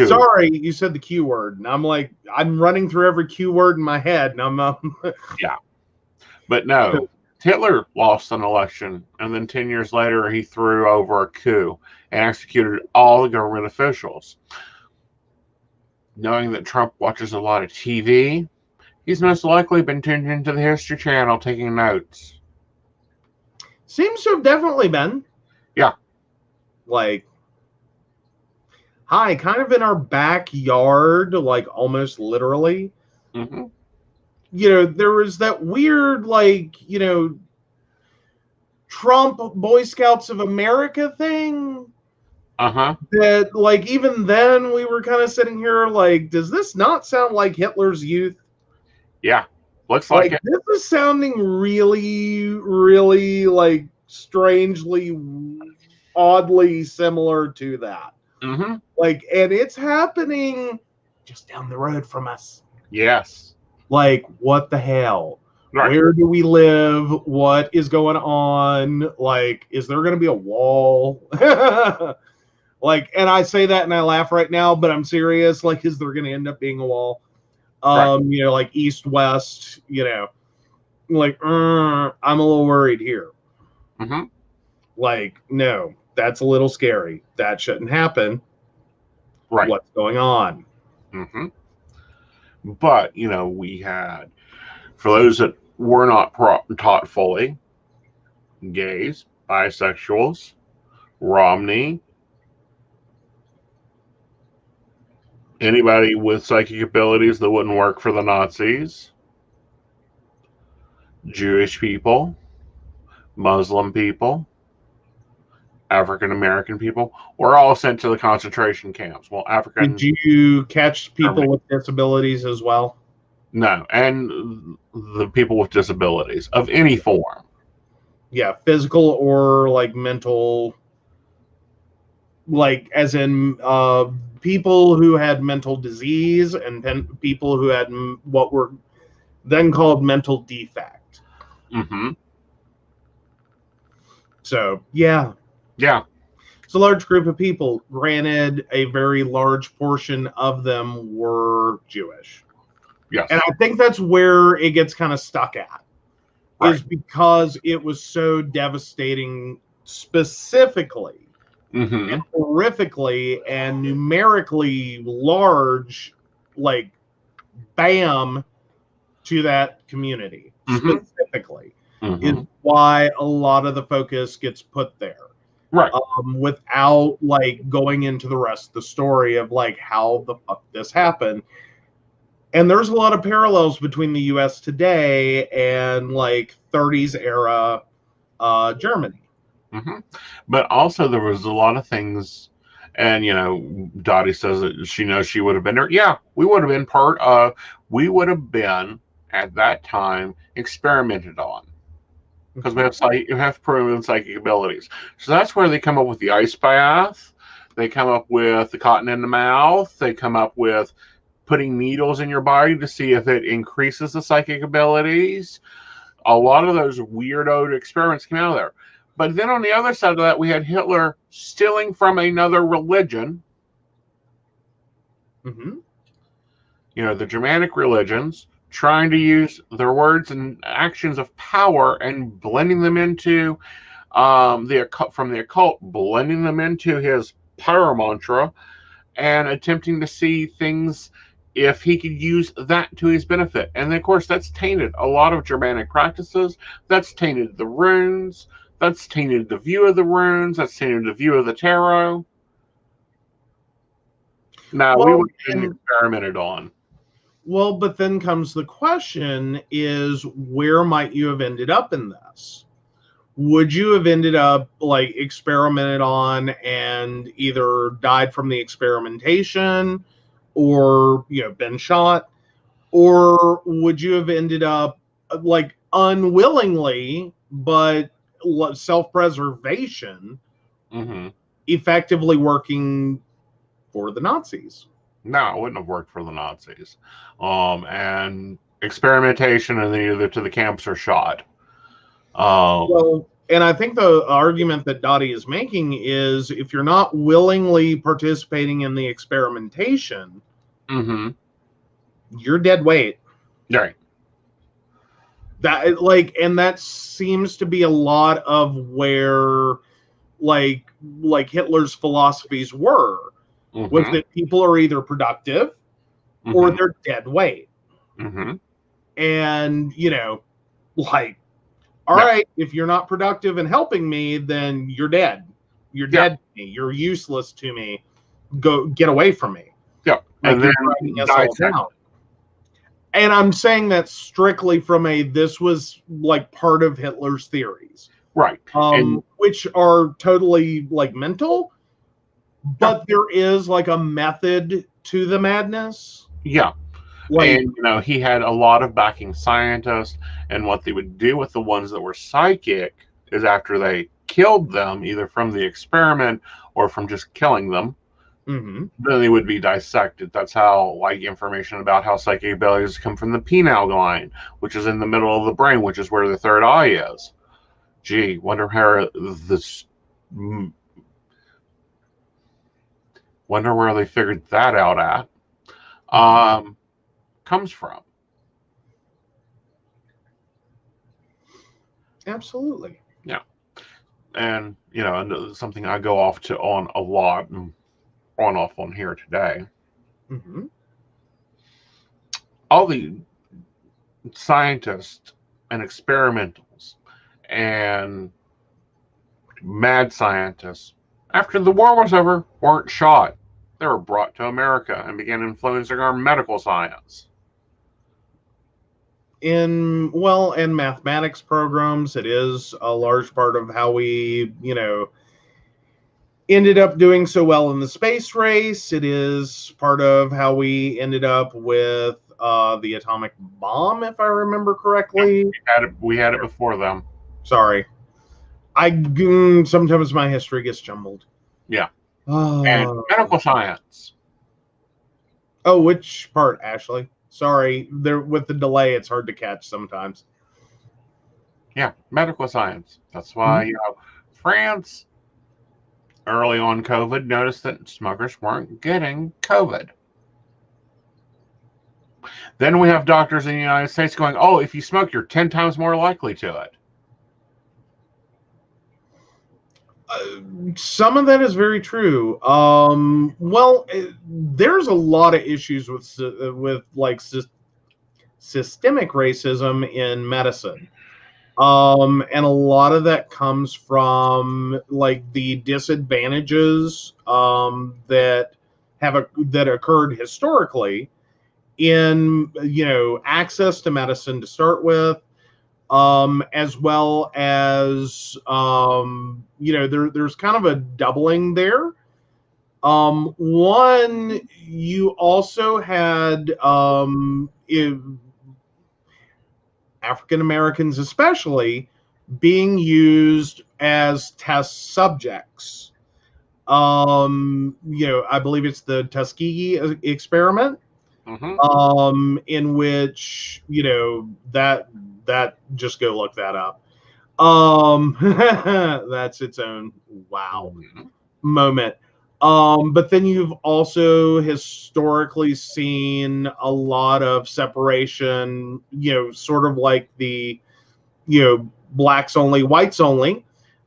Sorry, you said the Q word. And I'm like, I'm running through every Q word in my head. And I'm yeah. But no. Hitler lost an election, and then 10 years later, he threw over a coup and executed all the government officials. Knowing that Trump watches a lot of TV, he's most likely been tuned into the History Channel taking notes. Seems to have definitely been. Yeah. Like, hi, kind of in our backyard, like almost literally. Mm-hmm. There was that weird, Trump Boy Scouts of America thing. Uh-huh. That, even then we were kind of sitting here like, does this not sound like Hitler's youth? Yeah. Looks like it. This is sounding really, really, strangely, oddly similar to that. Mm-hmm. And it's happening just down the road from us. Yes. What the hell? Right. Where do we live? What is going on? Is there going to be a wall? And I say that and I laugh right now, but I'm serious. Is there going to end up being a wall? Right. East, west, I'm a little worried here. Mm-hmm. No, that's a little scary. That shouldn't happen. Right. What's going on? Mm-hmm. But, we had, for those that were not taught fully, gays, bisexuals, Romney, anybody with psychic abilities that wouldn't work for the Nazis, Jewish people, Muslim people, African American people were all sent to the concentration camps. Well, Did you catch people with disabilities as well? No, and the people with disabilities of any form. Yeah, physical or mental, as in people who had mental disease and people who had what were then called mental defect. Mm-hmm. So, yeah. Yeah. It's a large group of people. Granted, a very large portion of them were Jewish. Yes. And I think that's where it gets kind of stuck at. is because it was so devastating specifically and horrifically and numerically large, like, bam, to that community specifically, is why a lot of the focus gets put there. Right. Without, like, going into the rest of the story of, like, how the fuck this happened. And there's a lot of parallels between the U.S. today and, like, 30s era Germany. But also there was a lot of things, and, you know, Dottie says that she knows she would have been there. Yeah, we would have been we would have been, at that time, experimented on. Because we have proven psychic abilities. So that's where they come up with the ice bath. They come up with the cotton in the mouth. They come up with putting needles in your body to see if it increases the psychic abilities. A lot of those weirdo experiments came out of there. But then on the other side of that, we had Hitler stealing from another religion. You know, the Germanic religions, trying to use their words and actions of power and blending them into from the occult, blending them into his power mantra, and attempting to see things if he could use that to his benefit. And of course, that's tainted a lot of Germanic practices. That's tainted the runes. That's tainted the view of the runes. That's tainted the view of the tarot. Now, we would have been experimented on. Well, but then comes the question is, where might you have ended up in this? Would you have ended up, like, experimented on and either died from the experimentation or, you know, been shot? Or would you have ended up, like, unwillingly, but self-preservation, effectively working for the Nazis? No, it wouldn't have worked for the Nazis. And experimentation, and then either to the camps or shot. Well, and I think the argument that Dottie is making is, if you're not willingly participating in the experimentation, you're dead weight. Right. That, like, and that seems to be a lot of where, like Hitler's philosophies were. Was that people are either productive or they're dead weight. And, you know, like, all right, if you're not productive and helping me, then you're dead. You're dead to me. You're useless to me. Go get away from me. Yeah. Like, and then us all down. And I'm saying that strictly from this was, like, part of Hitler's theories. Right. Which are totally, like, mental. But there is, like, a method to the madness. Yeah. Like, and, you know, he had a lot of backing scientists, and what they would do with the ones that were psychic is, after they killed them, either from the experiment or from just killing them, then they would be dissected. That's how, like, information about how psychic abilities come from the pineal gland, which is in the middle of the brain, which is where the third eye is. Gee, wonder where they figured that out at. Comes from. Absolutely. Yeah. And, you know, and something I go off on a lot and on off on here today. All the scientists and experimentals and mad scientists, after the war was over, weren't shot. They were brought to America and began influencing our medical science. In mathematics programs, it is a large part of how we, you know, ended up doing so well in the space race. It is part of how we ended up with the atomic bomb, if I remember correctly. We had it before them. Sorry. Sometimes my history gets jumbled. Yeah. And medical science. Oh, which part, Ashley? Sorry, there with the delay, it's hard to catch sometimes. Yeah, medical science. That's why, you know, France, early on COVID, noticed that smokers weren't getting COVID. Then we have doctors in the United States going, oh, if you smoke, you're 10 times more likely to it. Some of that is very true. Well, there's a lot of issues with like systemic racism in medicine. And a lot of that comes from like the disadvantages that that occurred historically in access to medicine to start with, as well as there's kind of a doubling there. One, you also had African Americans, especially, being used as test subjects. I believe it's the Tuskegee experiment, in which that just go look that up. That's its own wow moment. But then you've also historically seen a lot of separation, sort of like the, blacks only, whites only,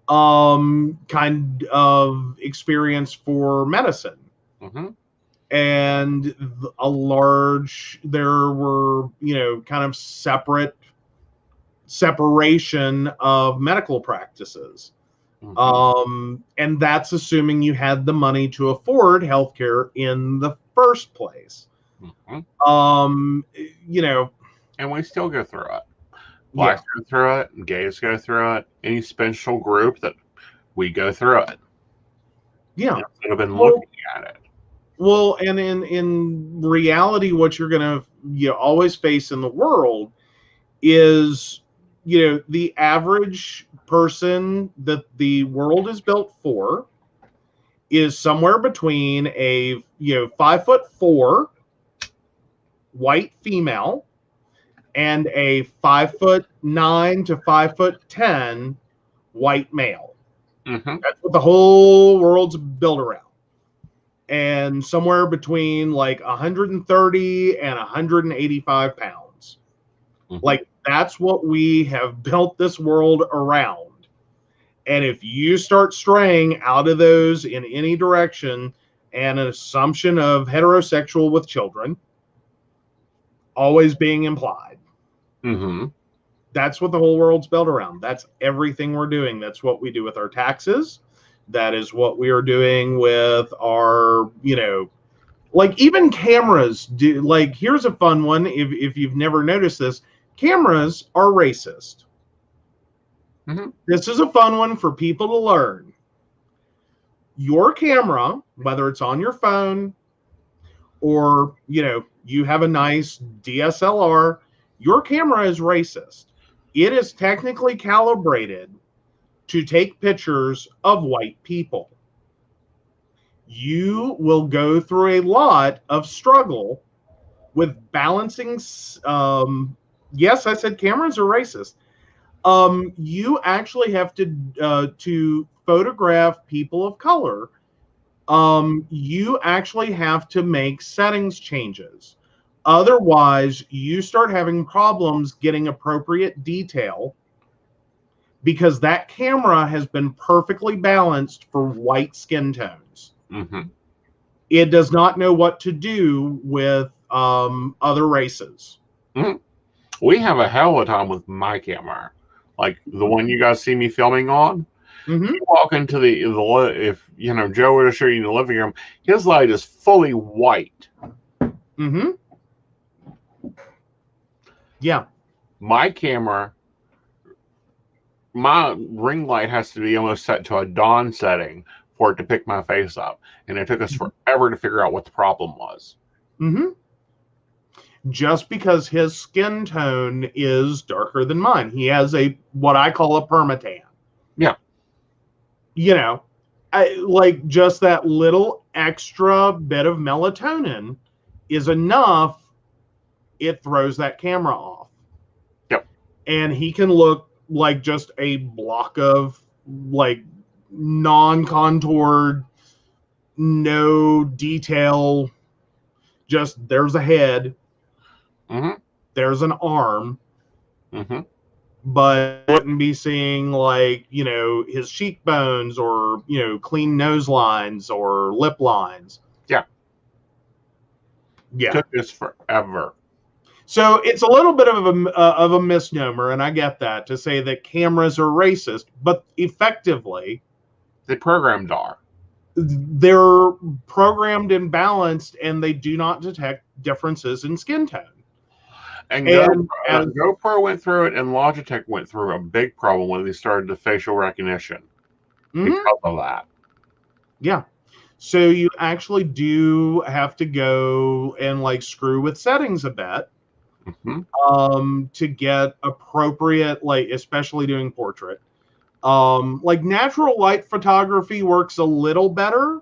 kind of experience for medicine. And there were, kind of separation of medical practices. And that's assuming you had the money to afford healthcare in the first place. And we still go through it. Blacks go through it, gays go through it, any special group that we go through it. Yeah. Instead of been looking at it. Well, and in reality, what you're going to always face in the world is, the average person that the world is built for is somewhere between a 5'4" white female and a 5'9" to 5'10" white male. That's what the whole world's built around. And somewhere between like 130 and 185 pounds. Like, that's what we have built this world around. And if you start straying out of those in any direction, and an assumption of heterosexual with children always being implied, that's what the whole world's built around. That's everything we're doing. That's what we do with our taxes. That is what we are doing with our, like, even cameras do. Like, here's a fun one. If you've never noticed this, cameras are racist. This is a fun one for people to learn. Your camera, whether it's on your phone or, you have a nice DSLR, your camera is racist. It is technically calibrated to take pictures of white people. You will go through a lot of struggle with balancing. Yes, I said cameras are racist. You actually have to photograph people of color. You actually have to make settings changes. Otherwise, you start having problems getting appropriate detail, because that camera has been perfectly balanced for white skin tones. It does not know what to do with other races. We have a hell of a time with my camera, like the one you guys see me filming on. You walk into if Joe were to show you in the living room, his light is fully white. Yeah. My camera, my ring light has to be almost set to a dawn setting for it to pick my face up, and it took us forever to figure out what the problem was. Just because his skin tone is darker than mine. He has what I call a permatan. Yeah. Like, just that little extra bit of melatonin is enough. It throws that camera off. Yep. And he can look like just a block of, like, non-contoured, no detail, just there's a head. Mm-hmm. There's an arm, Mm-hmm. but wouldn't be seeing like, his cheekbones or, clean nose lines or lip lines. Yeah. Yeah. Took this forever. So it's a little bit of a misnomer, and I get that, to say that cameras are racist, but effectively, The programmed are. they're programmed and balanced, and they do not detect differences in skin tone. And as GoPro went through it, and Logitech went through a big problem when they started the facial recognition because of that. Yeah. So you actually do have to go and like screw with settings a bit to get appropriate, like especially doing portrait. Like natural light photography works a little better.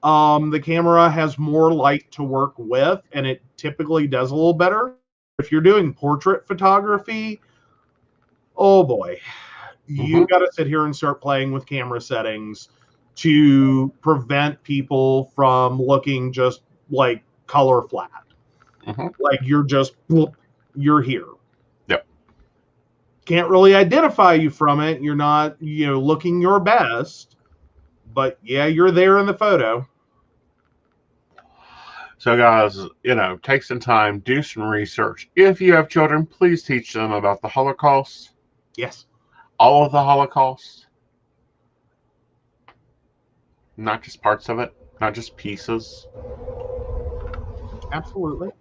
The camera has more light to work with, and it typically does a little better. If you're doing portrait photography, oh boy, you've got to sit here and start playing with camera settings to prevent people from looking just like color flat. Like you're just, you're here. Yep. Can't really identify you from it. You're not, looking your best, but yeah, you're there in the photo. So guys, take some time, do some research. If you have children, please teach them about the Holocaust. Yes. All of the Holocaust. Not just parts of it, not just pieces. Absolutely.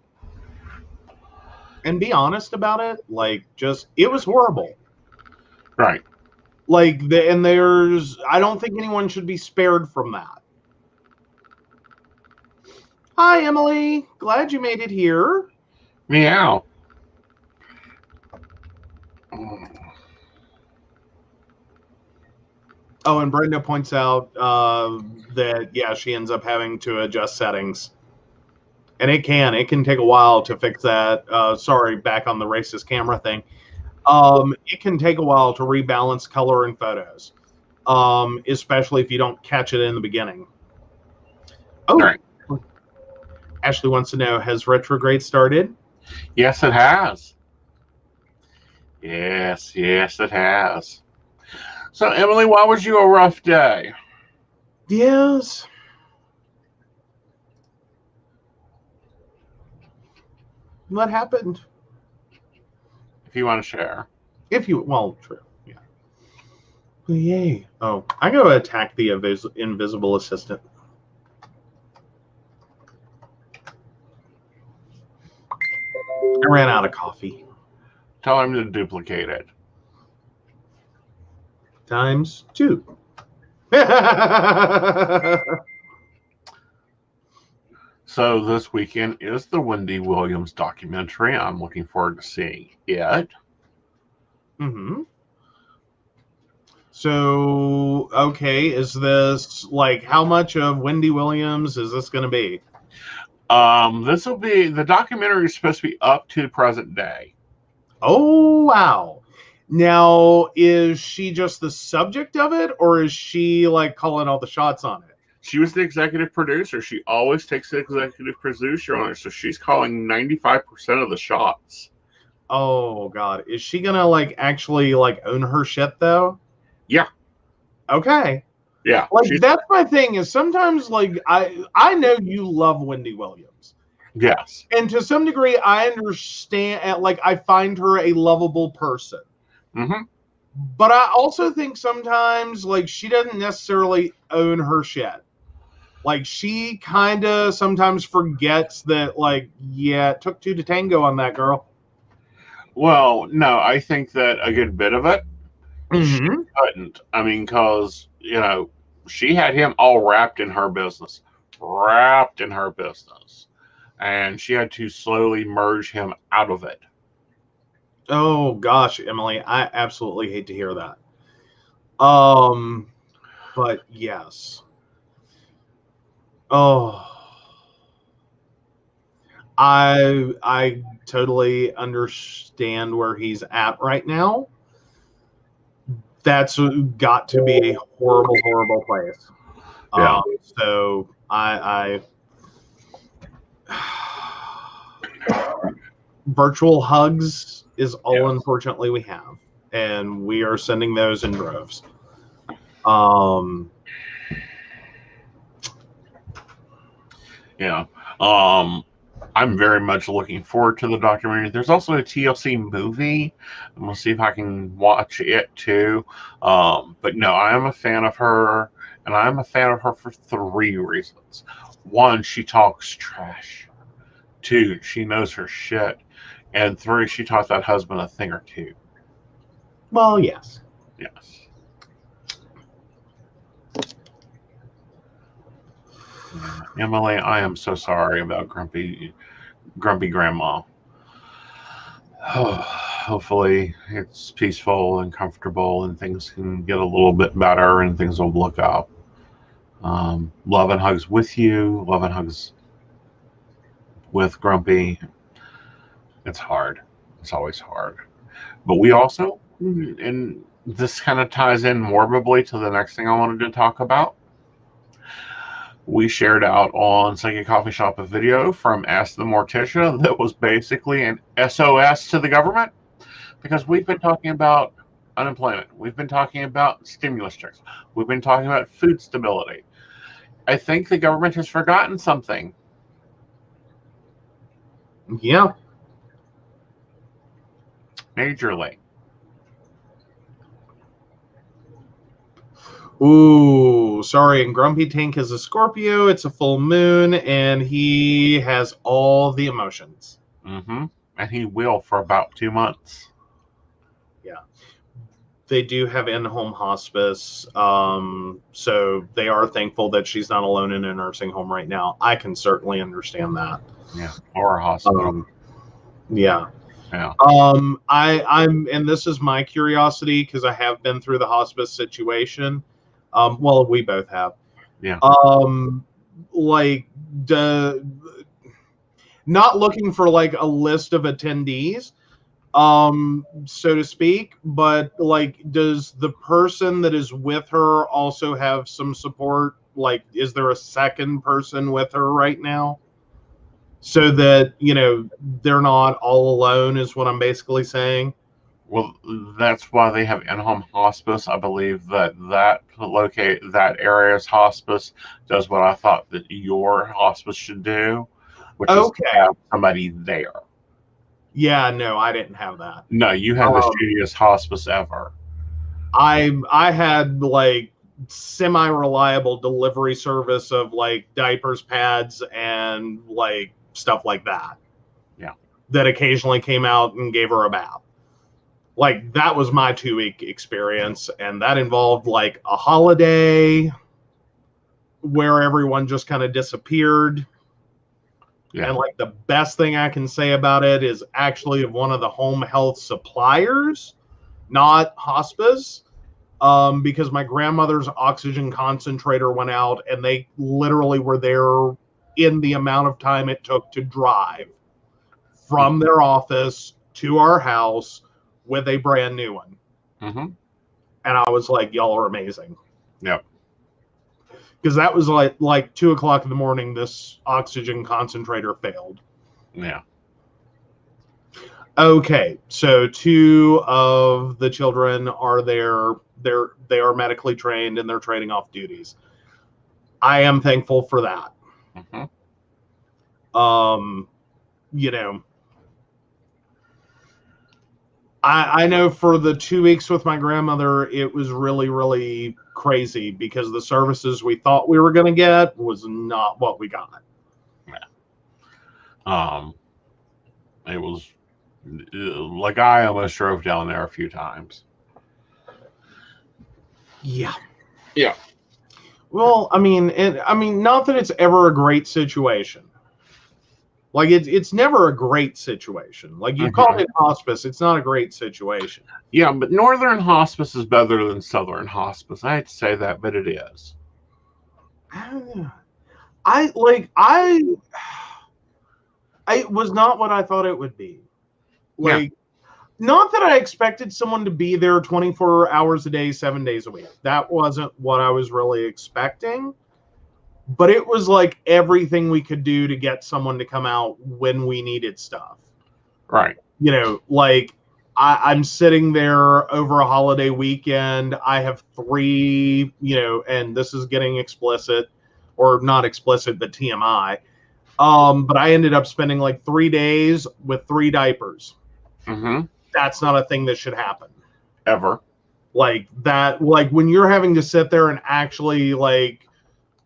And be honest about it. Like, it was horrible. Right. Like, I don't think anyone should be spared from that. Hi, Emily. Glad you made it here. Meow. Oh, and Brenda points out that, yeah, she ends up having to adjust settings. And it can take a while to fix that. Sorry, back on the racist camera thing. It can take a while to rebalance color in photos, especially if you don't catch it in the beginning. Oh, right. Ashley wants to know, has retrograde started? Yes, it has. Yes, it has. So, Emily, why was you a rough day? Yes. What happened? If you want to share. Well, true. Yeah. Well, yay. Oh, I go attack the invisible assistant. I ran out of coffee. Tell him to duplicate it. Times 2. So this weekend is the Wendy Williams documentary. I'm looking forward to seeing it. So, okay, is this like, how much of Wendy Williams is this going to be? This will be, the documentary is supposed to be up to the present day. Oh, wow. Now, is she just the subject of it, or is she like calling all the shots on it? She was the executive producer. She always takes the executive producer on it, so she's calling 95% of the shots. Oh God, is she gonna like actually like own her shit though? Yeah. Okay. Yeah. Like that's my thing, is sometimes like I know you love Wendy Williams. Yes. And to some degree I understand, like I find her a lovable person. But I also think sometimes like she doesn't necessarily own her shit. Like she kind of sometimes forgets that, like, yeah, it took 2 to tango on that girl. Well, no, I think that a good bit of it, she couldn't. I mean, because, she had him all wrapped in her business. And she had to slowly merge him out of it. Oh, gosh, Emily, I absolutely hate to hear that. But yes. Oh. I totally understand where he's at right now. That's got to be a horrible, horrible place. Yeah. So I virtual hugs is all, Yes. unfortunately, we have, and we are sending those in droves. Yeah. I'm very much looking forward to the documentary. There's also a TLC movie. I'm gonna see if I can watch it too. But no, I am a fan of her, and I am a fan of her for 3 reasons. One, she talks trash. Two, she knows her shit. And three, she taught that husband a thing or two. Well, yes. Yes. Emily, I am so sorry about grumpy grandma. Hopefully it's peaceful and comfortable and things can get a little bit better and things will look up. Love and hugs with you. Love and hugs with Grumpy. It's hard. It's always hard. But we also, and this kind of ties in morbidly to the next thing I wanted to talk about. We shared out on Psychic Coffee Shop a video from Ask the Morticia that was basically an SOS to the government, because we've been talking about unemployment. We've been talking about stimulus checks. We've been talking about food stability. I think the government has forgotten something. Yeah. Majorly. Ooh, sorry. And Grumpy Tank is a Scorpio. It's a full moon, and he has all the emotions. Mm-hmm. And he will for about 2 months. Yeah. They do have in-home hospice, so they are thankful that she's not alone in a nursing home right now. I can certainly understand that. Yeah. Or a hospital. Yeah. Yeah. I'm, and this is my curiosity because I have been through the hospice situation. Well, we both have. Yeah. Like, not looking for like a list of attendees, so to speak, but like, does the person that is with her also have some support? Like, is there a second person with her right now? So that, you know, they're not all alone is what I'm basically saying. Well, that's why they have in-home hospice. I believe that that area's hospice does what I thought that your hospice should do, which is to have somebody there. Yeah, no, I didn't have that. No, you had the shittiest hospice ever. I had like semi-reliable delivery service of like diapers, pads, and like stuff like that. Yeah. That occasionally came out and gave her a bath. Like, that was my 2-week experience, and that involved like a holiday where everyone just kind of disappeared. Yeah. And like, the best thing I can say about it is actually of one of the home health suppliers, not hospice, because my grandmother's oxygen concentrator went out and they literally were there in the amount of time it took to drive from their office to our house with a brand new one. Mm-hmm. And I was like, y'all are amazing. Yep. Because that was like 2:00 in the morning, this oxygen concentrator failed. Yeah. Okay, so 2 of the children are there. They are medically trained and they're trading off duties. I am thankful for that. Mm-hmm. You know, I know for the 2 weeks with my grandmother, it was really, really crazy because the services we thought we were going to get was not what we got. Yeah. It was like I almost drove down there a few times. Yeah. Yeah. Well, I mean, not that it's ever a great situation. Like, it's never a great situation. Like, you called it hospice. It's not a great situation. Yeah, but Northern hospice is better than Southern hospice. I hate to say that, but it is. It was not what I thought it would be. Like, not that I expected someone to be there 24 hours a day, 7 days a week. That wasn't what I was really expecting. But it was like everything we could do to get someone to come out when we needed stuff. Right. You know, like I'm sitting there over a holiday weekend. I have 3, you know, and this is getting explicit, or not explicit, but TMI. But I ended up spending like 3 days with 3 diapers. Mm-hmm. That's not a thing that should happen. Ever. Like that, like when you're having to sit there and actually like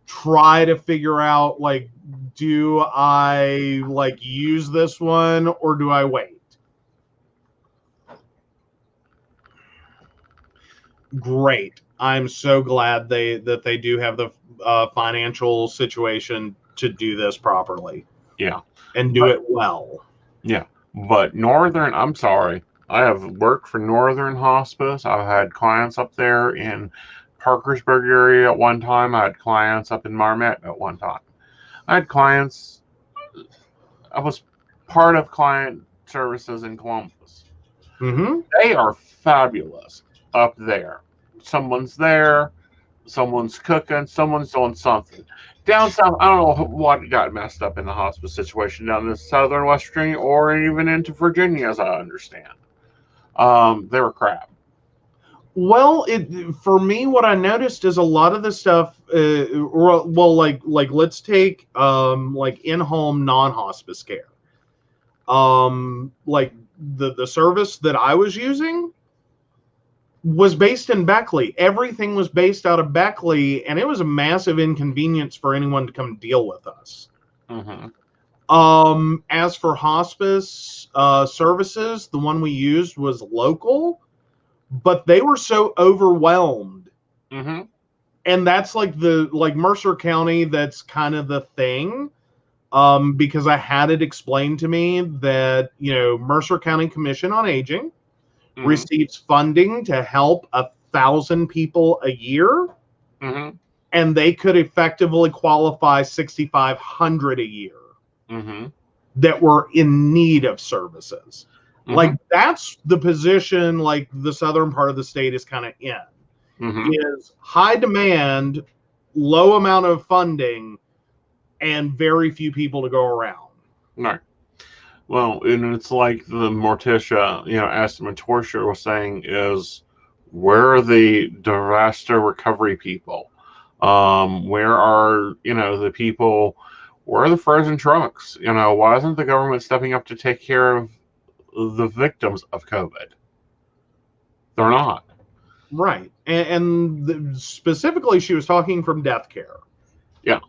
try to figure out, like, do I like use this one or do I wait? Great. I'm so glad that they do have the financial situation to do this properly. Yeah. And do it well. Yeah. But Northern, I'm sorry. I have worked for Northern Hospice. I've had clients up there in Parkersburg area at one time. I had clients up in Marmette at one time. I had clients. I was part of client services in Columbus. Mm-hmm. They are fabulous up there. Someone's there, someone's cooking, someone's doing something. Down south, I don't know what got messed up in the hospice situation down in southern West Virginia or even into Virginia, as I understand. They were crap. Well, for me, what I noticed is a lot of the stuff, like let's take like in-home non-hospice care. Like the service that I was using was based in Beckley. Everything was based out of Beckley, and it was a massive inconvenience for anyone to come deal with us. Mm-hmm. As for hospice services, the one we used was local, but they were so overwhelmed. Mm-hmm. And that's like Mercer County, that's kind of the thing. Because I had it explained to me that, you know, Mercer County Commission on Aging receives funding to help 1,000 people a year, and they could effectively qualify 6,500 a year that were in need of services. Like that's the position like the southern part of the state is kind of in. Is high demand, low amount of funding, and very few people to go around. Right. Well, and it's like the Morticia, you know, as Morticia was saying, is where are the disaster recovery people? Where are, you know, the people, where are the frozen trucks? You know, why isn't the government stepping up to take care of the victims of COVID? They're not. Right. And specifically, she was talking from death care. Yeah.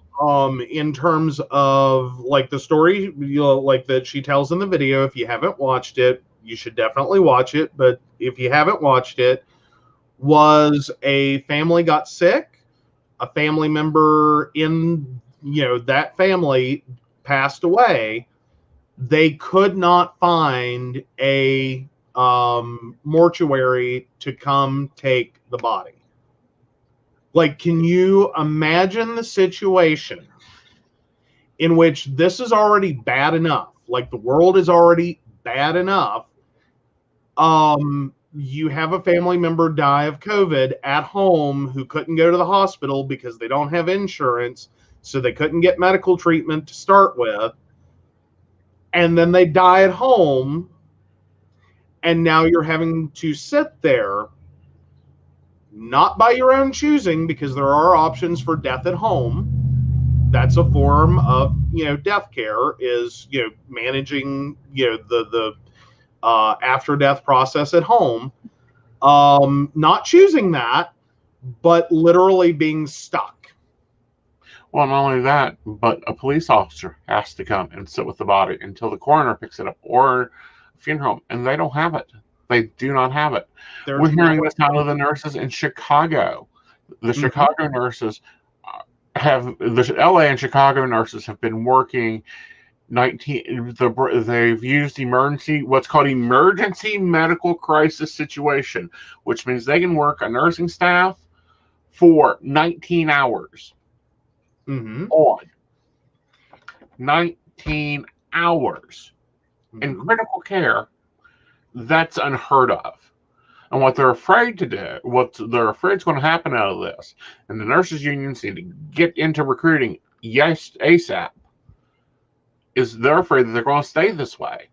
In terms of like the story, you know, like that she tells in the video. If you haven't watched it, you should definitely watch it. But if you haven't watched it, was a family got sick, a family member in, you know, that family passed away. They could not find a mortuary to come take the body. Like, can you imagine the situation in which this is already bad enough? Like, the world is already bad enough. You have a family member die of COVID at home who couldn't go to the hospital because they don't have insurance, so they couldn't get medical treatment to start with. And then they die at home, and now you're having to sit there, not by your own choosing, because there are options for death at home. That's a form of, you know, death care, is, you know, managing, you know, the after death process at home. Not choosing that, but literally being stuck. Well, not only that, but a police officer has to come and sit with the body until the coroner picks it up, or a funeral home, and they don't have it. They do not have it. We're hearing this out of the nurses in Chicago. The Chicago nurses have, the LA and Chicago nurses have been working they've used what's called emergency medical crisis situation, which means they can work a nursing staff for 19 hours on 19 hours in critical care. That's unheard of. And what they're afraid to do, what they're afraid is going to happen out of this, and the nurses unions need to get into recruiting ASAP, is they're afraid that they're going to stay this way.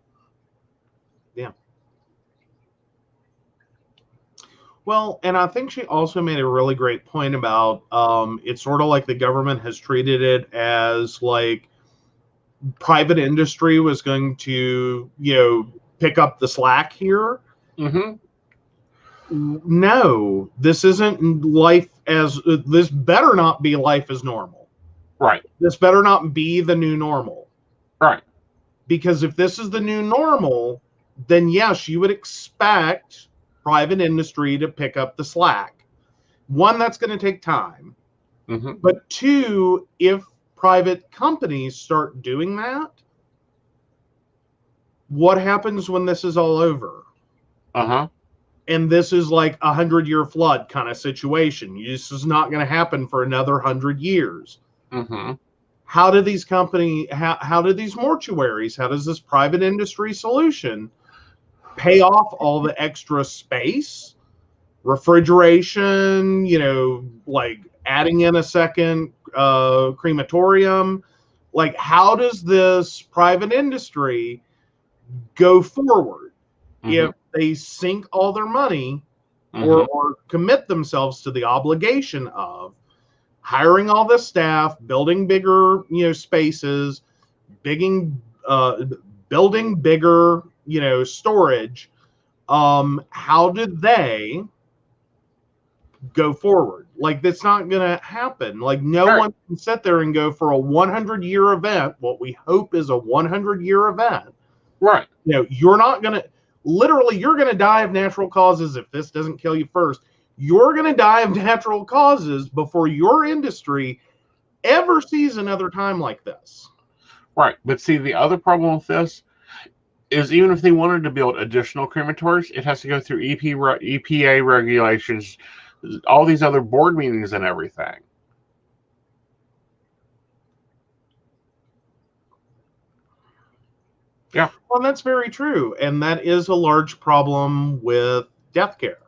Well, and I think she also made a really great point about it's sort of like the government has treated it as like private industry was going to, pick up the slack here. Mm-hmm. No, this isn't life as this better not be life as normal. Right. This better not be the new normal. Right. Because if this is the new normal, then yes, you would expect private industry to pick up the slack. One, that's going to take time. Mm-hmm. But two, if private companies start doing that, what happens when this is all over? Uh-huh. And this is like 100-year flood kind of situation. This is not going to happen for another 100 years. Mm-hmm. How do these companies, how do these mortuaries, how does this private industry solution pay off all the extra space, refrigeration, like adding in a second crematorium? Like, how does this private industry go forward if they sink all their money or commit themselves to the obligation of hiring all this staff, building bigger, spaces, building bigger, storage? How did they go forward? Like, that's not going to happen. Like, no one can sit there and go for a 100-year event. What we hope is a 100-year event. Right. You're not going to, literally, you're going to die of natural causes if this doesn't kill you first. You're going to die of natural causes before your industry ever sees another time like this. Right. But see, the other problem with this is even if they wanted to build additional crematories, it has to go through EPA regulations, all these other board meetings and everything. Yeah. Well, that's very true. And that is a large problem with death care.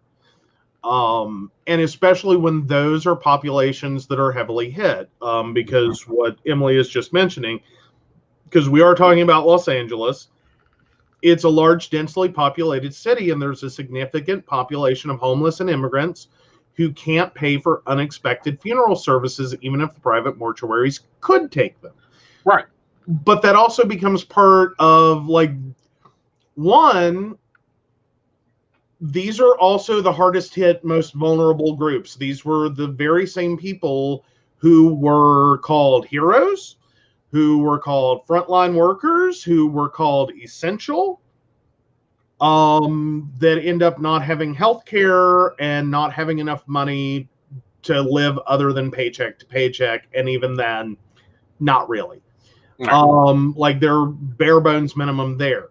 And especially when those are populations that are heavily hit, because what Emily is just mentioning, because we are talking about Los Angeles, it's a large, densely populated city, and there's a significant population of homeless and immigrants who can't pay for unexpected funeral services, even if the private mortuaries could take them. Right. But that also becomes part of, like, one, these are also the hardest hit, most vulnerable groups. These were the very same people who were called heroes, who were called frontline workers, who were called essential, that end up not having health care and not having enough money to live other than paycheck to paycheck. And even then, not really. Like their bare bones minimum there.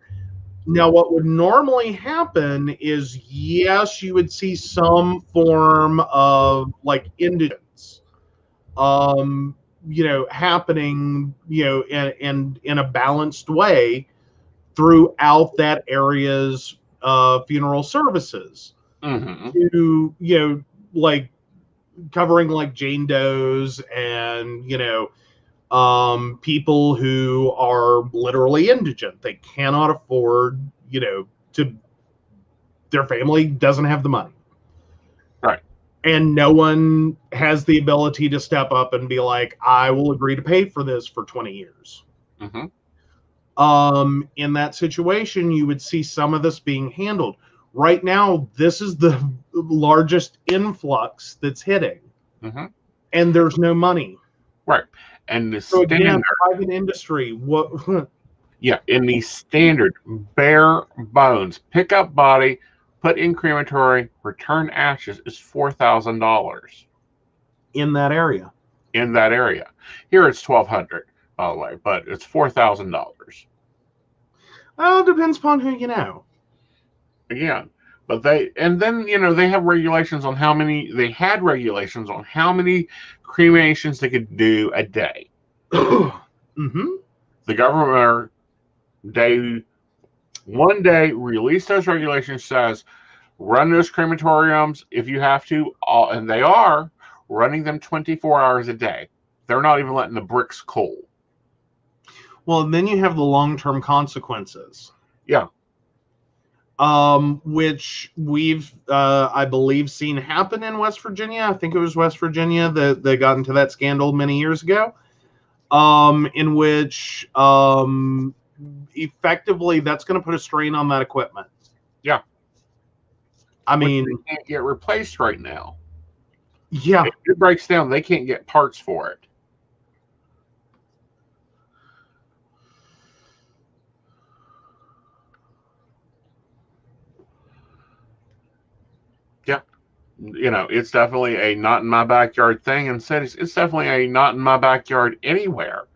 Now, what would normally happen is, yes, you would see some form of like indigence, happening, in a balanced way throughout that area's funeral services. To, like covering like Jane Does and, people who are literally indigent. They cannot afford, their family doesn't have the money. Right. And no one has the ability to step up and be like, I will agree to pay for this for 20 years. In that situation, you would see some of this being handled. Right now, this is the largest influx that's hitting. And there's no money. Right. And the so standard, again, private industry, what? Yeah, in the standard bare bones pick up body, put in crematory, return ashes is $4,000 in that area. In that area, here it's $1,200, by the way, but it's $4,000. Well, it depends upon who you know. Again, but they have regulations on how many. They had regulations on how many cremations they could do a day. The government one day released those regulations, says run those crematoriums if you have to, and they are running them 24 hours a day. They're not even letting the bricks cool. Well, and then you have the long-term consequences. Yeah. which we've, I believe, seen happen in West Virginia. I think it was West Virginia that got into that scandal many years ago, in which effectively that's going to put a strain on that equipment. Yeah. I mean, they can't get replaced right now. Yeah. If it breaks down, they can't get parts for it. Yeah. It's definitely a not in my backyard thing in cities. It's definitely a not in my backyard anywhere.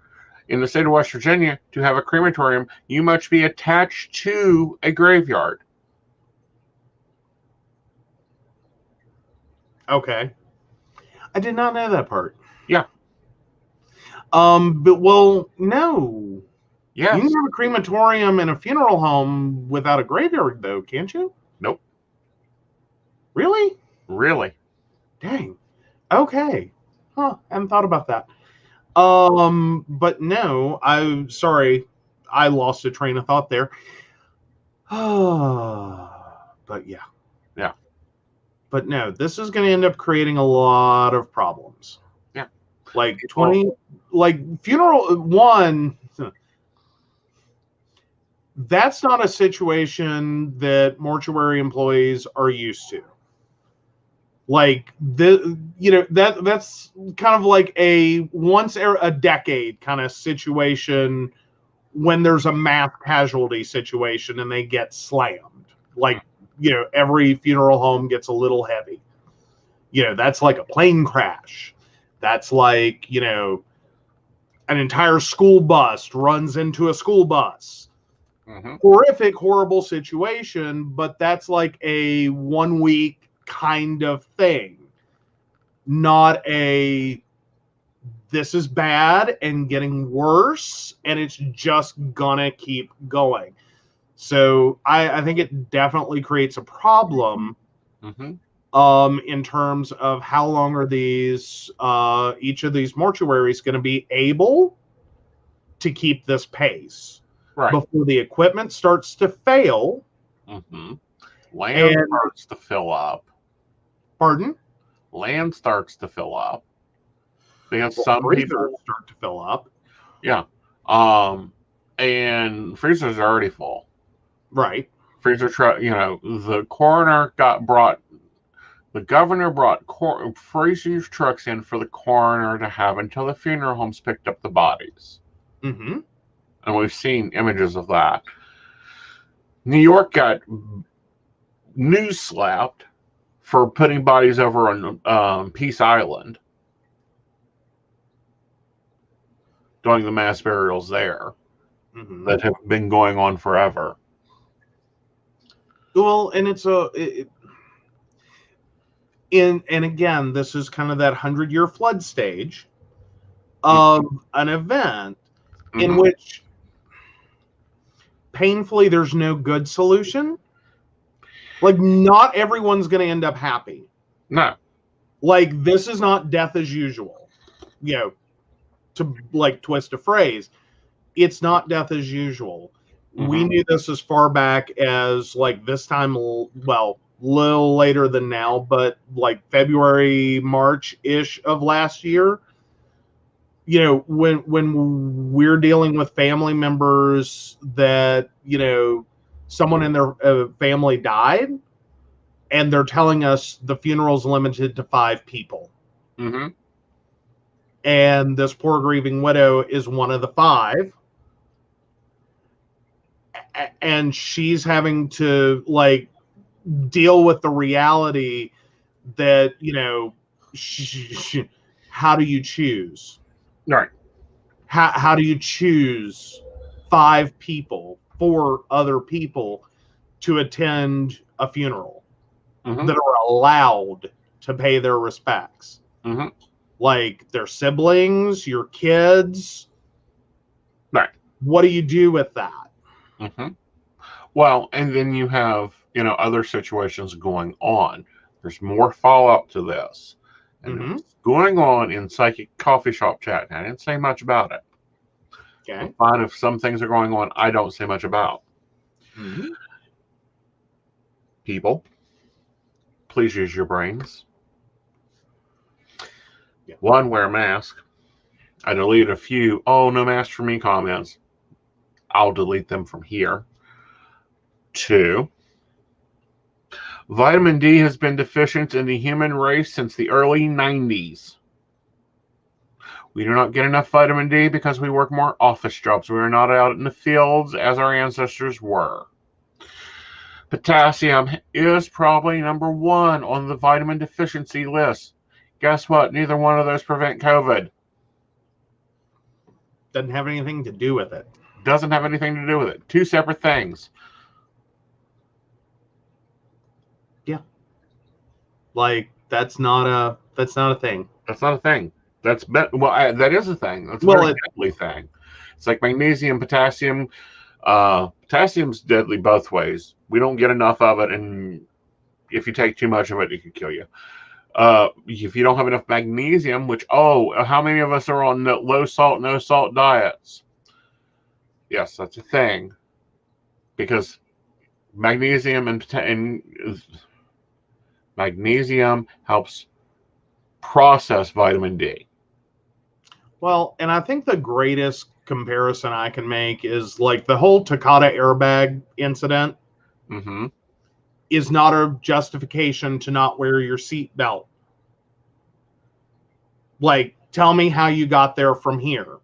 In the state of West Virginia, to have a crematorium, you must be attached to a graveyard. Okay. I did not know that part. Yeah. But no. Yes. You can have a crematorium and a funeral home without a graveyard, though, can't you? Nope. Really? Really? Dang. Okay. Huh. I hadn't thought about that. But no, I'm sorry. I lost a train of thought there. But yeah. Yeah. But no, this is going to end up creating a lot of problems. Yeah. Like funeral one, that's not a situation that mortuary employees are used to. Like that's kind of like a once a decade kind of situation when there's a mass casualty situation and they get slammed. Like, every funeral home gets a little heavy. That's like a plane crash. That's like, an entire school bus runs into a school bus. Mm-hmm. Horrific, horrible situation, but that's like a 1 week kind of thing. Not a this is bad and getting worse and it's just gonna keep going. So I think it definitely creates a problem. Mm-hmm. In terms of how long are these each of these mortuaries going to be able to keep this pace before the equipment starts to fail. Mm-hmm. Land starts to fill up. Pardon? Land starts to fill up. Because some people start to fill up. Yeah. And freezers are already full. Right. Freezer truck, the governor brought freezer trucks in for the coroner to have until the funeral homes picked up the bodies. Mm-hmm. And we've seen images of that. New York got news slapped for putting bodies over on Peace Island, doing the mass burials there that have been going on forever. Well, and and again, this is kind of that 100-year flood stage of an event in which painfully there's no good solution. Like, not everyone's going to end up happy. No. Like, this is not death as usual. To like twist a phrase, it's not death as usual. We knew this as far back as like this time, well, little later than now, but like February, March-ish of last year. When we're dealing with family members that, someone in their family died, and they're telling us the funeral's limited to 5 people. Mm-hmm. And this poor grieving widow is one of the 5. And she's having to like deal with the reality that, how do you choose? Right. How do you choose 5 people, 4 other people to attend a funeral that are allowed to pay their respects? Mm-hmm. Like their siblings, your kids. Right. What do you do with that? Mm-hmm. Well, and then you have, other situations going on. There's more follow-up to this. And it's going on in Psychic Coffee Shop chat. And I didn't say much about it. Okay. Fine, if some things are going on, I don't say much about. Mm-hmm. People, please use your brains. Yeah. 1, wear a mask. I deleted a few, oh, no mask for me comments. I'll delete them from here. 2, vitamin D has been deficient in the human race since the early 90s. We do not get enough vitamin D because we work more office jobs. We are not out in the fields as our ancestors were. Potassium is probably number 1 on the vitamin deficiency list. Guess what? Neither one of those prevent COVID. Doesn't have anything to do with it. Doesn't have anything to do with it. 2 separate things. Yeah. Like, that's not a thing. That's not a thing. That is a thing. That's a very deadly thing. It's like magnesium, potassium. Potassium's deadly both ways. We don't get enough of it, and if you take too much of it, it could kill you. If you don't have enough magnesium, which, how many of us are on low salt, no salt diets? Yes, that's a thing. Because magnesium and magnesium helps process vitamin D. Well, and I think the greatest comparison I can make is like the whole Takata airbag incident is not a justification to not wear your seatbelt. Like, tell me how you got there from here.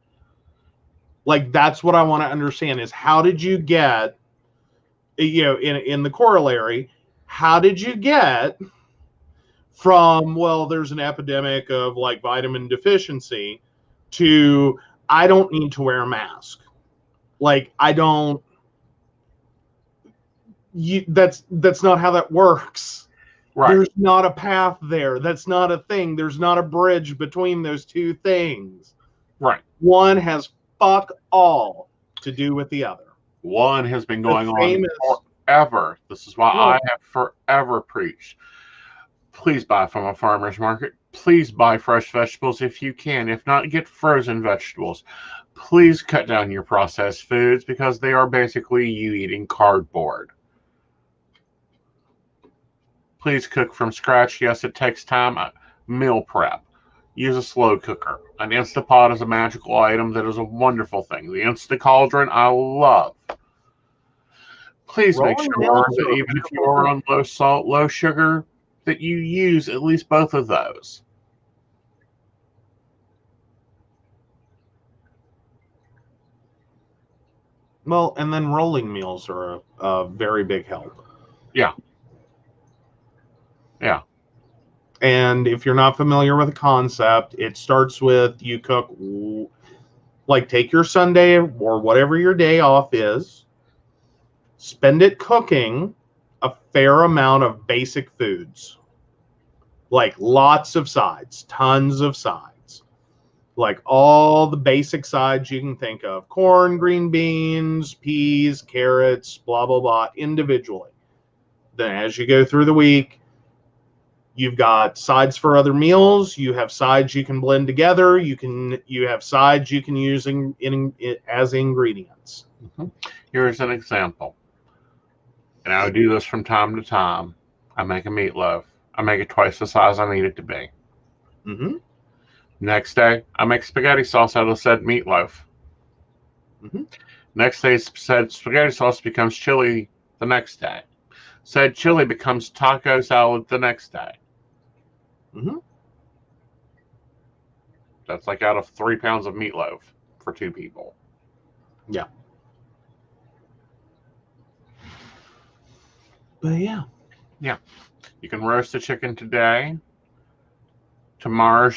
Like, that's what I want to understand is how did you get, in the corollary, how did you get from, well, there's an epidemic of like vitamin deficiency to I don't need to wear a mask. Like, that's not how that works. Right. There's not a path there. That's not a thing. There's not a bridge between those two things. Right. One has fuck all to do with the other. One has been going on forever. This is why I have forever preached. Please buy from a farmer's market. Please buy fresh vegetables if you can. If not, get frozen vegetables. Please cut down your processed foods because they are basically you eating cardboard. Please cook from scratch. Yes, it takes time. Meal prep. Use a slow cooker. An Instapot is a magical item that is a wonderful thing. The Insta Cauldron, I love. Please make sure that even if you are on low salt, low sugar, that you use at least both of those. Well, and then rolling meals are a very big help. Yeah. Yeah. And if you're not familiar with the concept, it starts with you cook, like take your Sunday or whatever your day off is, spend it cooking a fair amount of basic foods, like lots of sides, tons of sides, like all the basic sides you can think of, corn, green beans, peas, carrots, blah, blah, blah, individually. Then as you go through the week, you've got sides for other meals. You have sides you can blend together. You have sides you can use as ingredients. Here's an example. And I do this from time to time. I make a meatloaf. I make it twice the size I need it to be. Next day, I make spaghetti sauce out of said meatloaf. Next day, said spaghetti sauce becomes chili the next day. Said chili becomes taco salad the next day. That's like out of 3 pounds of meatloaf for 2 people. Yeah. But yeah. Yeah. You can roast the chicken today. Tomorrow,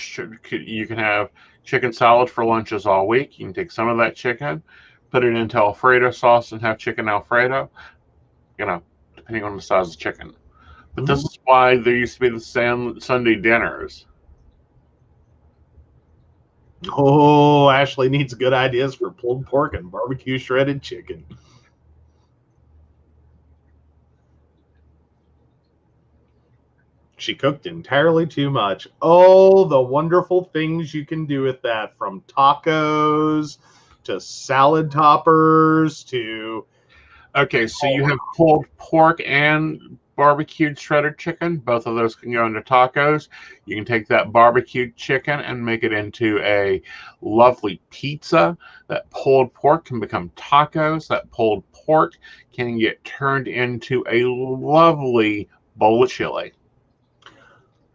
you can have chicken salad for lunches all week. You can take some of that chicken, put it into Alfredo sauce and have chicken Alfredo, depending on the size of the chicken. But this is why there used to be the Sunday dinners. Oh, Ashley needs good ideas for pulled pork and barbecue shredded chicken. She cooked entirely too much. Oh, the wonderful things you can do with that, from tacos to salad toppers to... Okay, so you have pulled pork and barbecued shredded chicken. Both of those can go into tacos. You can take that barbecued chicken and make it into a lovely pizza. That pulled pork can become tacos. That pulled pork can get turned into a lovely bowl of chili.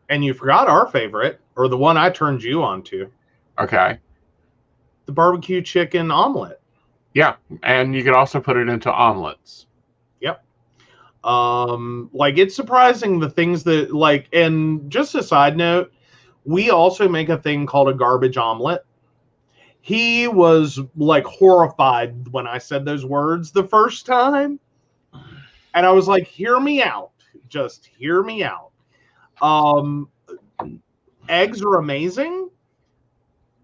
And you forgot our favorite, or the one I turned you on to. Okay. The barbecue chicken omelet. Yeah, and you can also put it into omelets. Yep. Like, it's surprising the things that, like, and just a side note, we also make a thing called a garbage omelet. He was, like, horrified when I said those words the first time. And I was like, hear me out. Just hear me out. Eggs are amazing.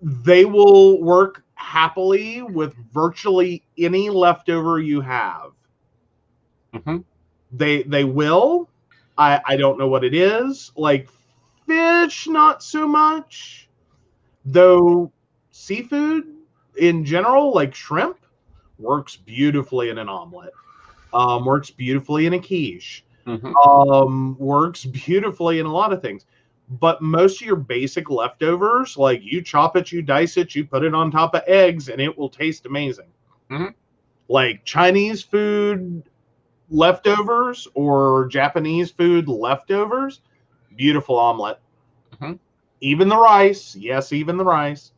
They will work happily with virtually any leftover you have. Mm-hmm. They will. I don't know what it is. Like fish, not so much. Though seafood in general, like shrimp, works beautifully in an omelet. Works beautifully in a quiche. Mm-hmm. Works beautifully in a lot of things. But most of your basic leftovers, like you chop it, you dice it, you put it on top of eggs, and it will taste amazing. Mm-hmm. Like Chinese food leftovers or Japanese food leftovers, beautiful omelet. Mm-hmm. Even the rice, yes, even the rice.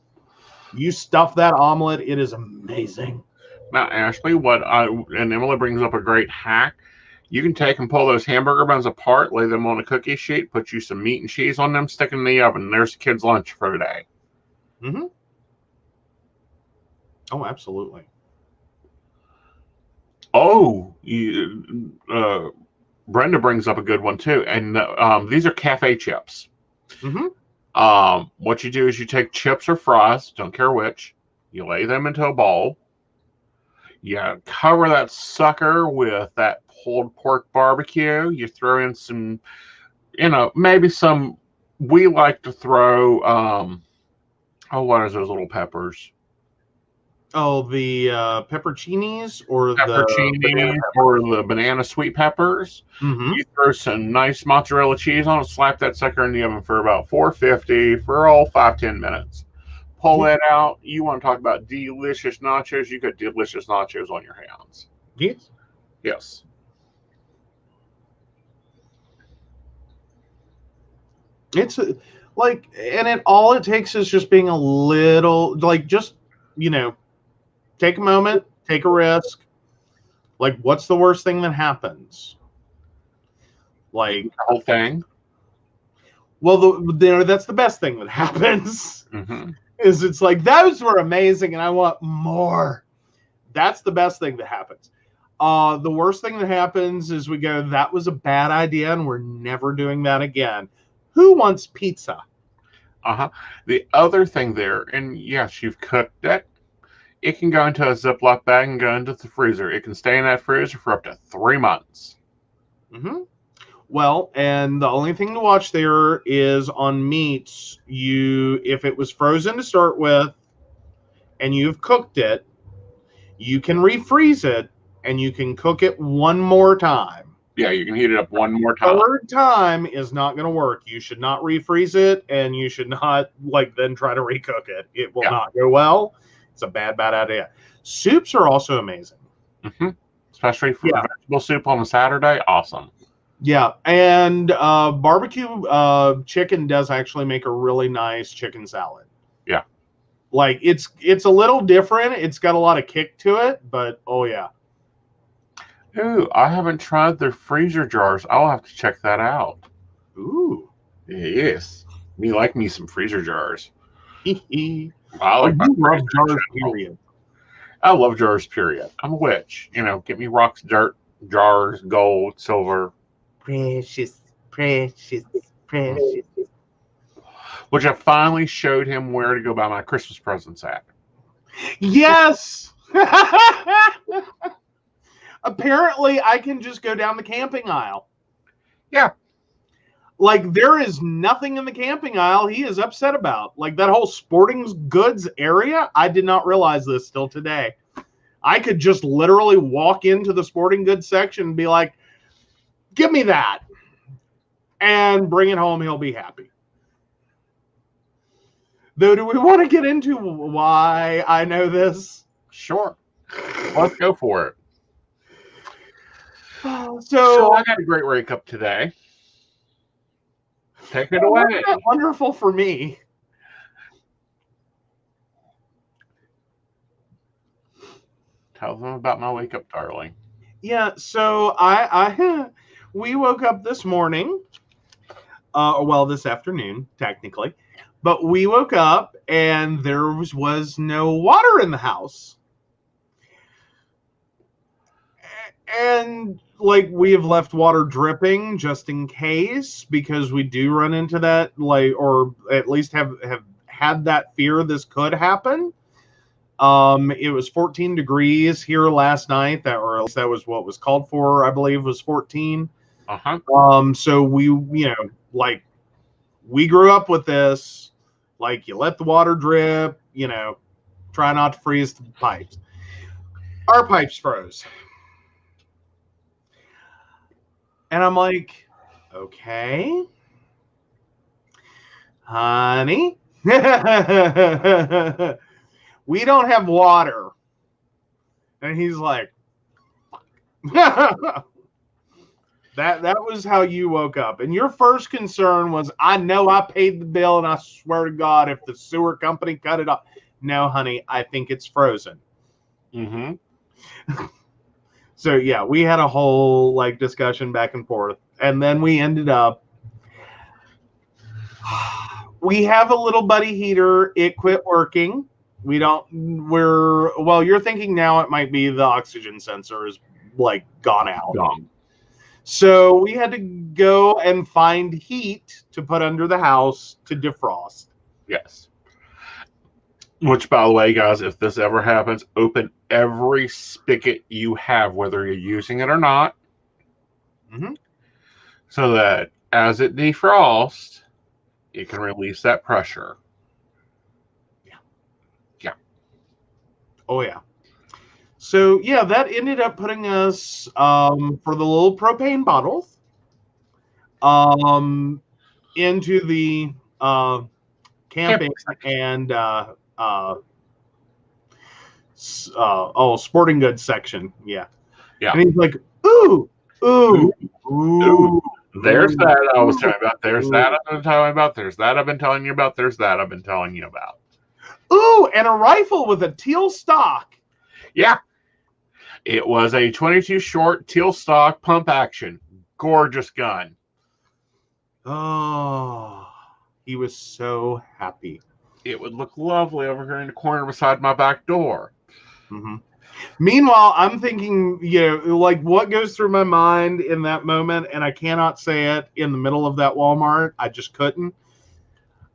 You stuff that omelet, it is amazing. Now, Ashley, and Emily brings up a great hack. You can take and pull those hamburger buns apart, lay them on a cookie sheet, put you some meat and cheese on them, stick them in the oven. There's the kids' lunch for today. Mm-hmm. Oh, absolutely. Oh, Brenda brings up a good one too, and these are cafe chips. Mm-hmm. What you do is you take chips or fries, don't care which, you lay them into a bowl. You cover that sucker with that pulled pork barbecue. You throw in some, maybe some. We like to throw. What is those little peppers? Oh, the pepperoncinis or Pepperoncini or the banana sweet peppers. Mm-hmm. You throw some nice mozzarella cheese on it, slap that sucker in the oven for about 450 for all 5-10 minutes. Pull that out. You want to talk about delicious nachos? You got delicious nachos on your hands. Yes. Yes. It's like, and all it takes is just being a little, like, just, take a moment, take a risk. Like, what's the worst thing that happens? Like, the whole thing. Well, that's the best thing that happens. Mm-hmm. Is it's like, those were amazing and I want more. That's the best thing that happens. The worst thing that happens is we go, that was a bad idea and we're never doing that again. Who wants pizza? Uh-huh. The other thing there, and yes, you've cooked it. It can go into a Ziploc bag and go into the freezer. It can stay in that freezer for up to 3 months. Mm-hmm. Well, and the only thing to watch there is on meats, if it was frozen to start with and you've cooked it, you can refreeze it and you can cook it one more time. Yeah, you can heat it up one more time. Third time is not going to work. You should not refreeze it and you should not then try to recook it. It will not go well. It's a bad idea. Soups are also amazing. Mm-hmm. Especially for vegetable soup on a Saturday. Awesome. Yeah, and barbecue chicken does actually make a really nice chicken salad. Yeah. Like, it's a little different. It's got a lot of kick to it, but oh yeah. Ooh, I haven't tried their freezer jars. I'll have to check that out. Ooh. Yes. Me like me some freezer jars. I love jars, period. I love jars, period. I'm a witch. Get me rocks, dirt, jars, gold, silver. Precious. Which I finally showed him where to go buy my Christmas presents at. Yes! Apparently, I can just go down the camping aisle. Yeah. Like, there is nothing in the camping aisle he is upset about. Like, that whole sporting goods area, I did not realize this till today. I could just literally walk into the sporting goods section and be like, Give me that. And bring it home. He'll be happy. Though, do we want to get into why I know this? Sure. Let's go for it. So I got a great wake up today. Take it away. Wasn't that wonderful for me? Tell them about my wake up, darling. Yeah, so we woke up this morning, this afternoon, technically, but we woke up and there was no water in the house. And like we have left water dripping just in case, because we do run into that, or at least have had that fear this could happen. It was 14 degrees here last night. That was what was called for, I believe, was 14. So we grew up with this. Like, you let the water drip, try not to freeze the pipes. Our pipes froze. And I'm like, okay, honey, we don't have water. And he's like, that was how you woke up. And your first concern was, I know I paid the bill, and I swear to God, if the sewer company cut it off. No, honey, I think it's frozen. So yeah, we had a whole discussion back and forth, and then we ended up. We have a little buddy heater. It quit working. You're thinking now it might be the oxygen sensor is gone out. Gone. So we had to go and find heat to put under the house to defrost. Yes. Which, by the way, guys, if this ever happens, open every spigot you have, whether you're using it or not, so that as it defrosts, it can release that pressure. Yeah. Oh, yeah. So, yeah, that ended up putting us, for the little propane bottles, into the camping and sporting goods section. Yeah. And he's like, ooh. There's that I was telling you about. There's that I've been telling you about. There's that I've been telling you about. There's that I've been telling you about. Ooh, and a rifle with a teal stock. Yeah. It was a 22 short teal stock pump action. Gorgeous gun. Oh, he was so happy. It would look lovely over here in the corner beside my back door. Meanwhile, I'm thinking, what goes through my mind in that moment, and I cannot say it in the middle of that Walmart. I just couldn't.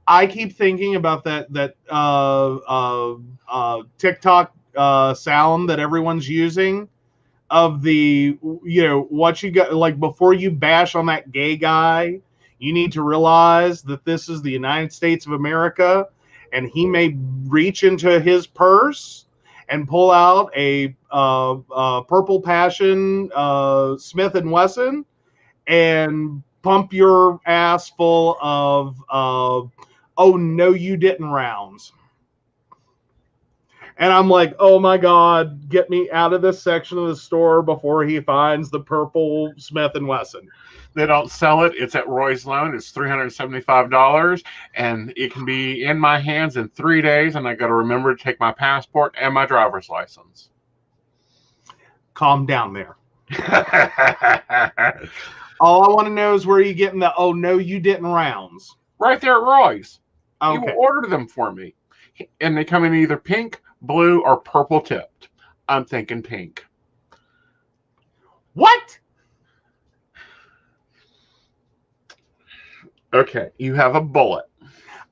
I keep thinking about that TikTok sound that everyone's using of the, what you got, before you bash on that gay guy, you need to realize that this is the United States of America, and he may reach into his purse and pull out a Purple Passion Smith & Wesson and pump your ass full of oh, no, you didn't rounds. And I'm like, oh, my God, get me out of this section of the store before he finds the purple Smith & Wesson. They don't sell it. It's at Roy's Loan. It's $375, and it can be in my hands in 3 days, and I got to remember to take my passport and my driver's license. Calm down there. All I want to know is where you getting the, oh, no, you didn't rounds. Right there at Roy's. Okay. You ordered them for me, and they come in either pink, blue, or purple tipped. I'm thinking pink. What? Okay, you have a bullet.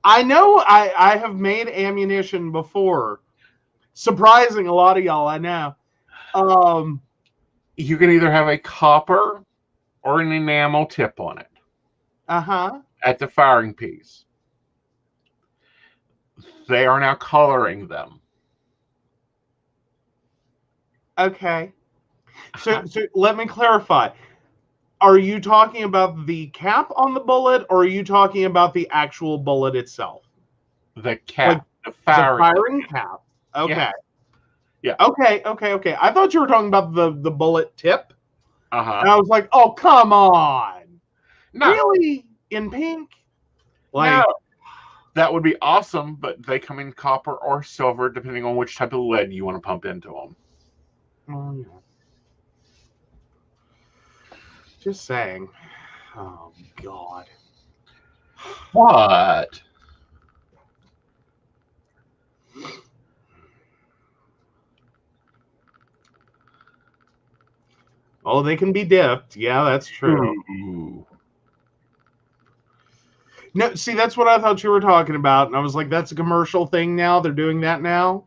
I know I have made ammunition before. Surprising a lot of y'all, I know. You can either have a copper or an enamel tip on it. At the firing piece. They are now coloring them. Okay. So let me clarify. are you talking about the cap on the bullet, or are you talking about the actual bullet itself? The cap. Like the firing cap. Okay. Yeah. Okay. I thought you were talking about the bullet tip. Uh-huh. And I was like, oh, come on. No. Really? In pink? Like, no. That would be awesome, but they come in copper or silver, depending on which type of lead you want to pump into them. oh, yeah. Just saying. Oh, God. What? Oh, they can be dipped. Yeah, that's true. Ooh. No, see, that's what I thought you were talking about. And I was like, that's a commercial thing now. They're doing that now.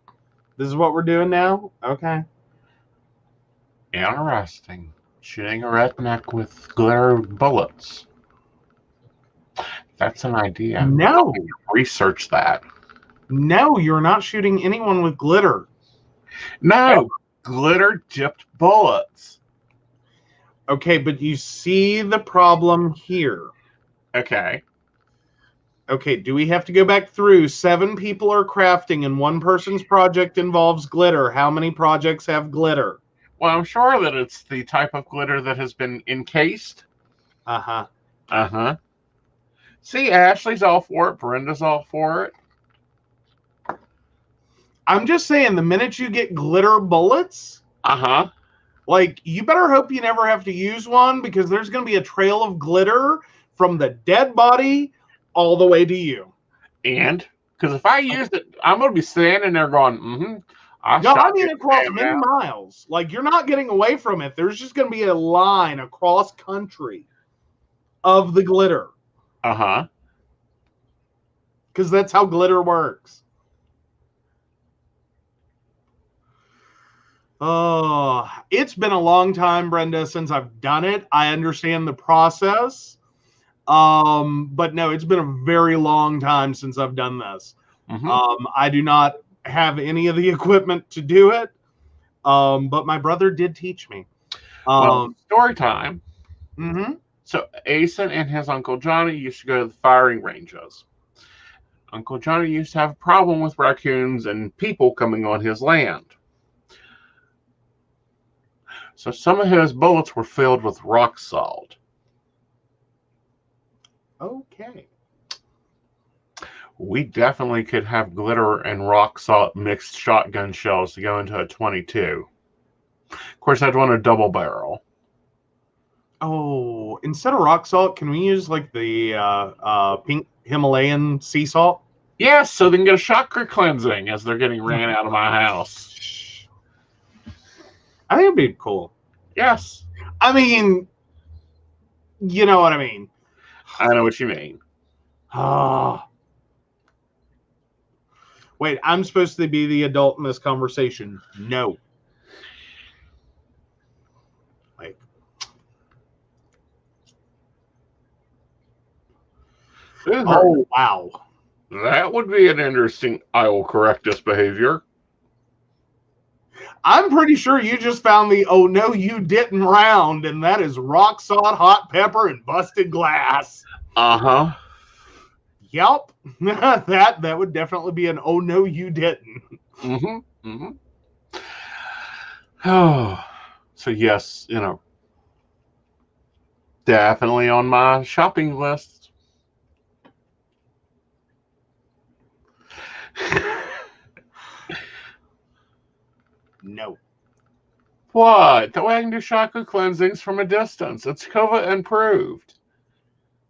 This is what we're doing now? Okay. Interesting. Shooting a redneck with glitter bullets. That's an idea. No. Research that. No, you're not shooting anyone with glitter. No. Glitter dipped bullets. Okay, but you see the problem here. Okay. Okay, do we have to go back through? 7 people are crafting and one person's project involves glitter. How many projects have glitter? Well, I'm sure that it's the type of glitter that has been encased. Uh-huh. Uh-huh. See, Ashley's all for it. Brenda's all for it. I'm just saying, the minute you get glitter bullets, uh-huh, like, you better hope you never have to use one, because there's going to be a trail of glitter from the dead body all the way to you. And because if I use it, I'm going to be standing there going, I mean across many miles. Like, you're not getting away from it. There's just going to be a line across country of the glitter. Uh-huh. Because that's how glitter works. Oh, it's been a long time, Brenda, since I've done it. I understand the process. But no, it's been a very long time since I've done this. Mm-hmm. I do not have any of the equipment to do it. But my brother did teach me. Well, story time. Mm-hmm. So Aeson and his Uncle Johnny used to go to the firing ranges. Uncle Johnny used to have a problem with raccoons and people coming on his land. So some of his bullets were filled with rock salt. Okay. We definitely could have glitter and rock salt mixed shotgun shells to go into a 22. Of course, I'd want a double barrel. Oh, instead of rock salt, can we use like the pink Himalayan sea salt? Yes, so they can get a chakra cleansing as they're getting ran out of my house. I think it'd be cool. Yes. I mean, you know what I mean. I know what you mean. Wait, I'm supposed to be the adult in this conversation. No. Like, oh, wow. That would be an interesting I will correct this behavior. I'm pretty sure you just found the oh no you didn't round, and that is rock salt, hot pepper, and busted glass. Uh-huh. Yep. that would definitely be an oh no you didn't. Mm-hmm. Mm-hmm. Oh. So yes, definitely on my shopping list. No. What? That way I can do chakra cleansings from a distance. It's COVID improved.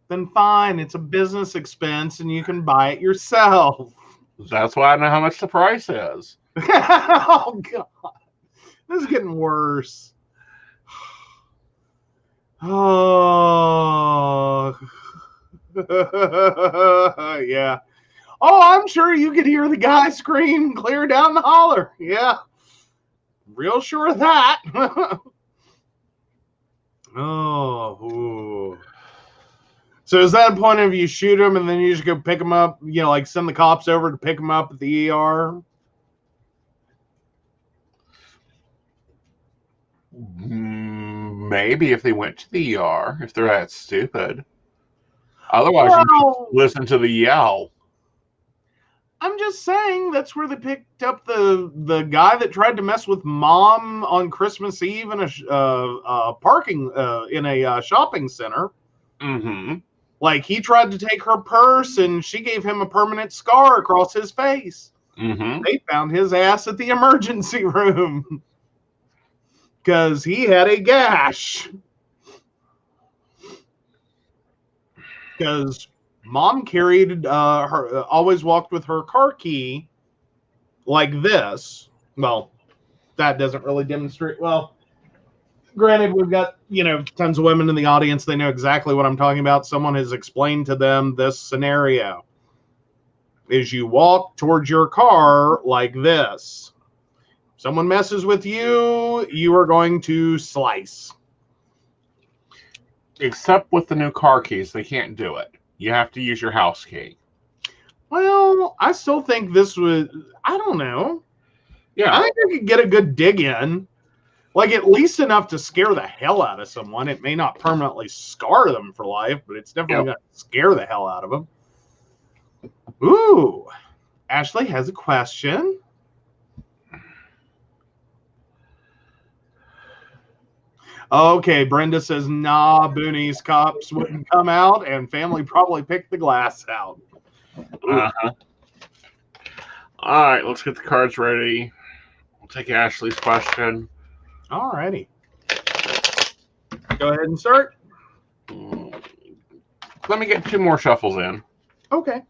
Then fine, it's a business expense and you can buy it yourself. That's why I know how much the price is. Oh, God. This is getting worse. Oh. Yeah. Oh, I'm sure you could hear the guy scream clear down the holler. Yeah. Real sure of that. Oh. Ooh. So is that a point of you shoot them and then you just go pick them up, like send the cops over to pick them up at the ER? Maybe if they went to the ER, if they're that stupid. Otherwise, you just listen to the yell. I'm just saying that's where they picked up the guy that tried to mess with mom on Christmas Eve in a parking in a shopping center. Mm-hmm. Like, he tried to take her purse and she gave him a permanent scar across his face. Mm-hmm. They found his ass at the emergency room because he had a gash. Because mom carried her, always walked with her car key like this. Well, that doesn't really demonstrate. Well, granted, we've got, tons of women in the audience. They know exactly what I'm talking about. Someone has explained to them this scenario. Is you walk towards your car like this. Someone messes with you, you are going to slice. Except with the new car keys, they can't do it. You have to use your house key. Well, I still think this would, I don't know. Yeah. I think I could get a good dig in. Like, at least enough to scare the hell out of someone. It may not permanently scar them for life, but it's definitely going to scare the hell out of them. Ooh. Ashley has a question. Okay, Brenda says, nah, boonies, cops wouldn't come out, and family probably picked the glass out. Uh-huh. All right, let's get the cards ready. We'll take Ashley's question. All righty. Go ahead and start. Let me get 2 more shuffles in. Okay.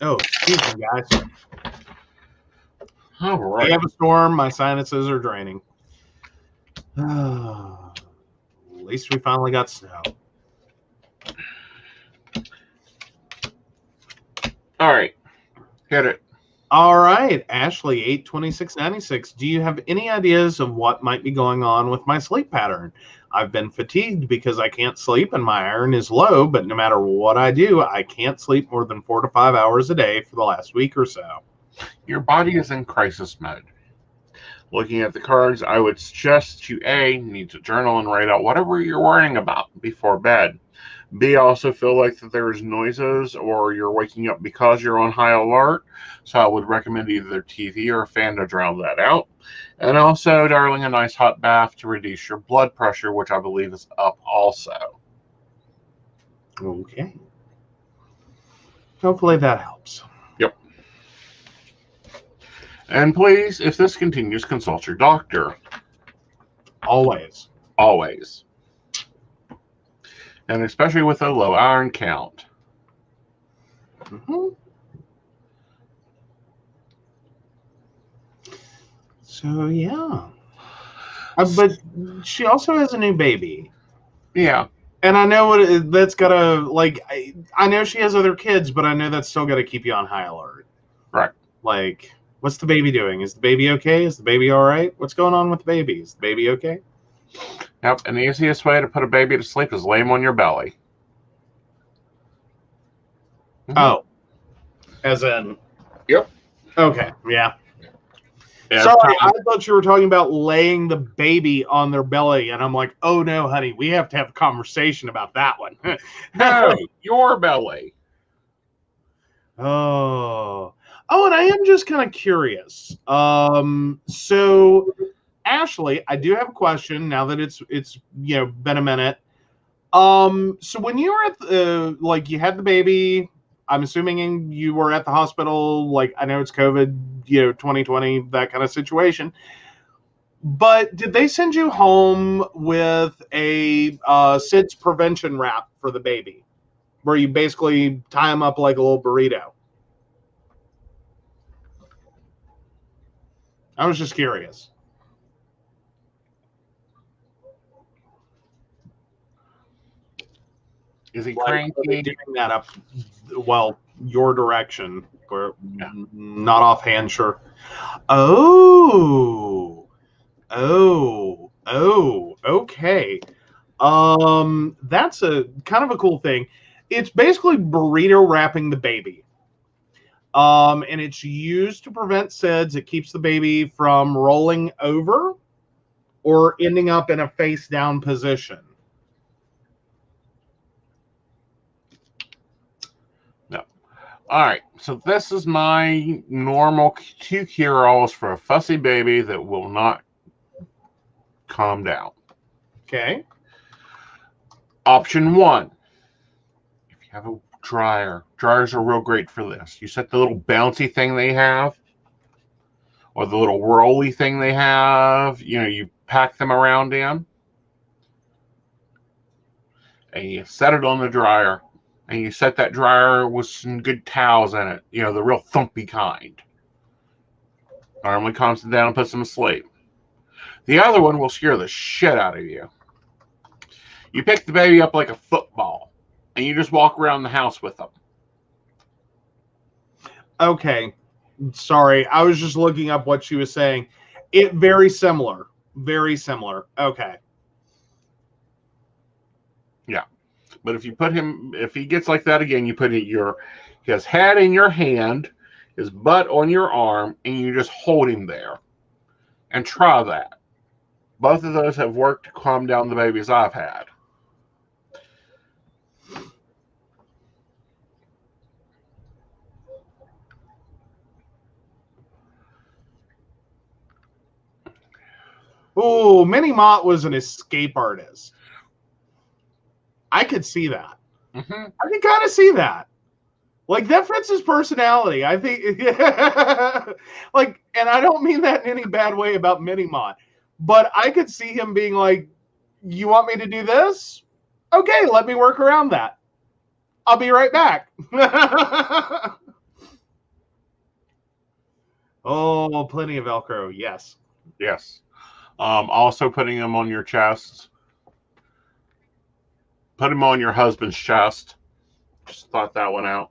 Oh, excuse me, guys. All right. We have a storm. My sinuses are draining. At least we finally got snow. All right. Hit it. All right, Ashley, 82696. Do you have any ideas of what might be going on with my sleep pattern? I've been fatigued because I can't sleep and my iron is low, but no matter what I do, I can't sleep more than 4 to 5 hours a day for the last week or so. Your body is in crisis mode. Looking at the cards, I would suggest you A, need to journal and write out whatever you're worrying about before bed. B, also feel like that there's noises or you're waking up because you're on high alert. So I would recommend either TV or a fan to drown that out. And also, darling, a nice hot bath to reduce your blood pressure, which I believe is up also. Okay. Hopefully that helps. Yep. And please, if this continues, consult your doctor. Always. Always. And especially with a low iron count. Mm-hmm. So, yeah. But she also has a new baby. Yeah. And I know that's got to, like, I know she has other kids, but I know that's still got to keep you on high alert. Right. Like, what's the baby doing? Is the baby okay? Is the baby all right? What's going on with the baby? Is the baby okay? Yep. And the easiest way to put a baby to sleep is lay him on your belly. Mm-hmm. Oh. As in? Yep. Okay. Yeah. Yeah, sorry, I thought you were talking about laying the baby on their belly, and I'm like, oh no, honey, we have to have a conversation about that one. No, your belly. Oh, and I am just kind of curious. So, Ashley, I do have a question now that it's been a minute. So when you were at the, you had the baby. I'm assuming you were at the hospital, I know it's COVID, 2020, that kind of situation. But did they send you home with a SIDS prevention wrap for the baby, where you basically tie him up like a little burrito? I was just curious. Is he cranky? Doing that up, your direction, or not offhand, sure. Oh, okay. That's a kind of a cool thing. It's basically burrito wrapping the baby. And it's used to prevent SIDS. It keeps the baby from rolling over or ending up in a face down position. No. All right. So this is my normal 2 cure-alls for a fussy baby that will not calm down. Okay. Option 1. If you have a dryer, dryers are real great for this. You set the little bouncy thing they have, or the little rolly thing they have, you pack them around in, and you set it on the dryer, and you set that dryer with some good towels in it, the real thumpy kind. Normally calms them down and puts them to sleep. The other one will scare the shit out of you. You pick the baby up like a football, and you just walk around the house with them. Okay. Sorry, I was just looking up what she was saying. Very similar. Very similar. Okay. Yeah. But if he gets like that again, you put his head in your hand, his butt on your arm, and you just hold him there. And try that. Both of those have worked to calm down the babies I've had. Oh, Minnie Mott was an escape artist. I could see that. Mm-hmm. I can kind of see that. Like, that fits his personality. I think, like, and I don't mean that in any bad way about Minnie Mott, but I could see him being like, you want me to do this? Okay, let me work around that. I'll be right back. Oh, plenty of Velcro. Yes. Yes. Also putting them on your chest. Put them on your husband's chest. Just thought that one out.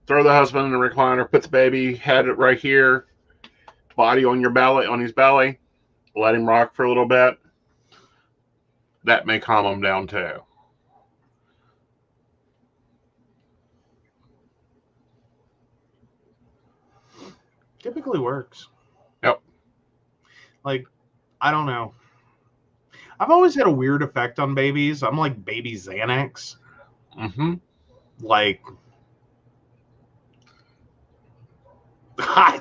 Throw the husband in the recliner. Put the baby head right here. Body on your belly, on his belly. Let him rock for a little bit. That may calm him down too. Typically works. Yep. Like, I don't know. I've always had a weird effect on babies. I'm like baby Xanax. Mm-hmm. Like, I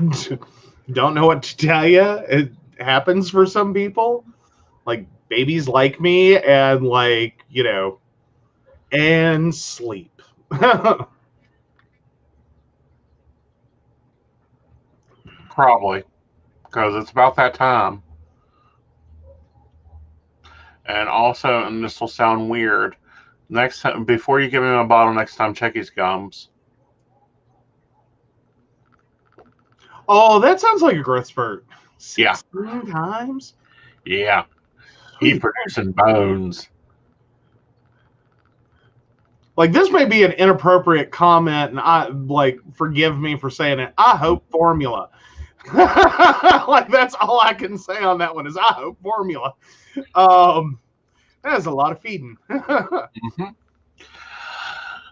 don't know what to tell you. It happens for some people. Like, babies like me and, like, and sleep. Probably. Because it's about that time. And also, and this will sound weird, next time, before you give him a bottle next time, check his gums. Oh, that sounds like a growth spurt. 16 times? Yeah. He's producing bones. Like, this may be an inappropriate comment, and forgive me for saying it. I hope formula. Like, that's all I can say on that one is I hope formula. That is a lot of feeding. Mm-hmm.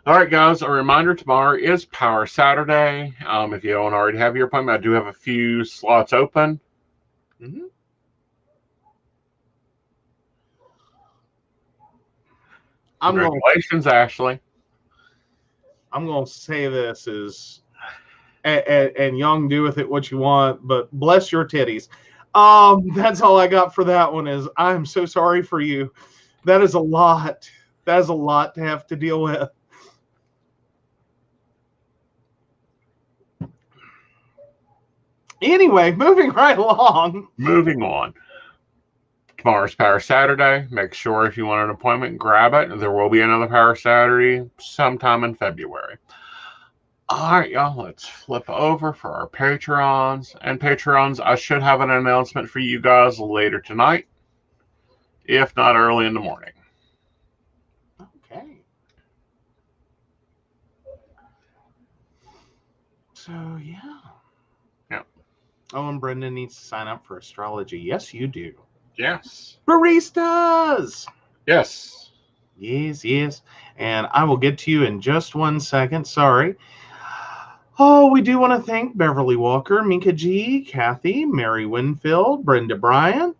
All right, guys, a reminder, tomorrow is Power Saturday. If you don't already have your appointment, I do have a few slots open. Mm-hmm. Congratulations, Ashley. I'm going to say this is, and Young, do with it what you want, but bless your titties. That's all I got for that one is I'm so sorry for you. That is a lot. That is a lot to have to deal with. Anyway, moving right along. Moving on. Tomorrow's Power Saturday. Make sure if you want an appointment, grab it. There will be another Power Saturday sometime in February. All right, y'all, let's flip over for our Patreons. And Patreons, I should have an announcement for you guys later tonight, if not early in the morning. Okay. So, yeah. Yeah. Oh, and Brendan needs to sign up for astrology. Yes, you do. Yes. Baristas! Yes. Yes, yes. And I will get to you in just 1 second. Sorry. Oh, we do want to thank Beverly Walker, Mika G, Kathy, Mary Winfield, Brenda Bryant,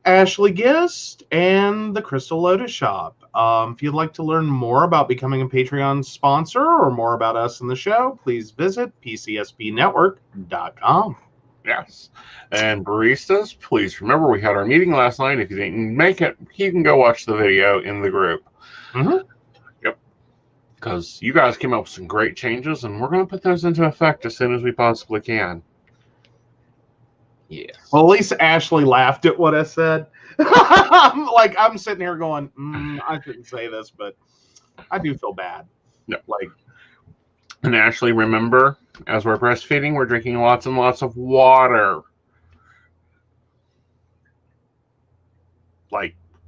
Ashley Gist, and the Crystal Lotus Shop. If you'd like to learn more about becoming a Patreon sponsor or more about us and the show, please visit PCSPnetwork.com. Yes. And baristas, please remember we had our meeting last night. If you didn't make it, you can go watch the video in the group. Mm-hmm. Yep. Because you guys came up with some great changes, and we're going to put those into effect as soon as we possibly can. Yes. Well, at least Ashley laughed at what I said. I'm sitting here going, I shouldn't say this, but I do feel bad. No. And Ashley, remember, as we're breastfeeding, we're drinking lots and lots of water.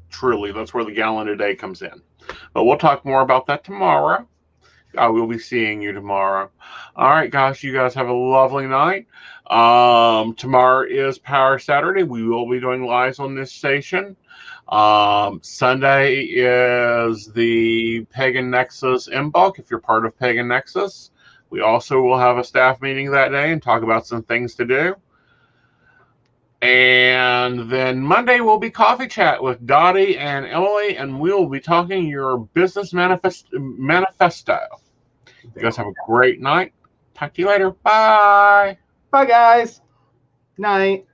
Truly, that's where the gallon a day comes in. But we'll talk more about that tomorrow. I will be seeing you tomorrow. All right, guys, you guys have a lovely night. Tomorrow is Power Saturday. We will be doing lives on this station. Sunday is the Pagan Nexus in-bulk, if you're part of Pagan Nexus. We also will have a staff meeting that day and talk about some things to do. And then Monday will be Coffee Chat with Dottie and Emily, and we'll be talking your business manifesto. You guys have a great night. Talk to you later. Bye. Bye, guys. Night.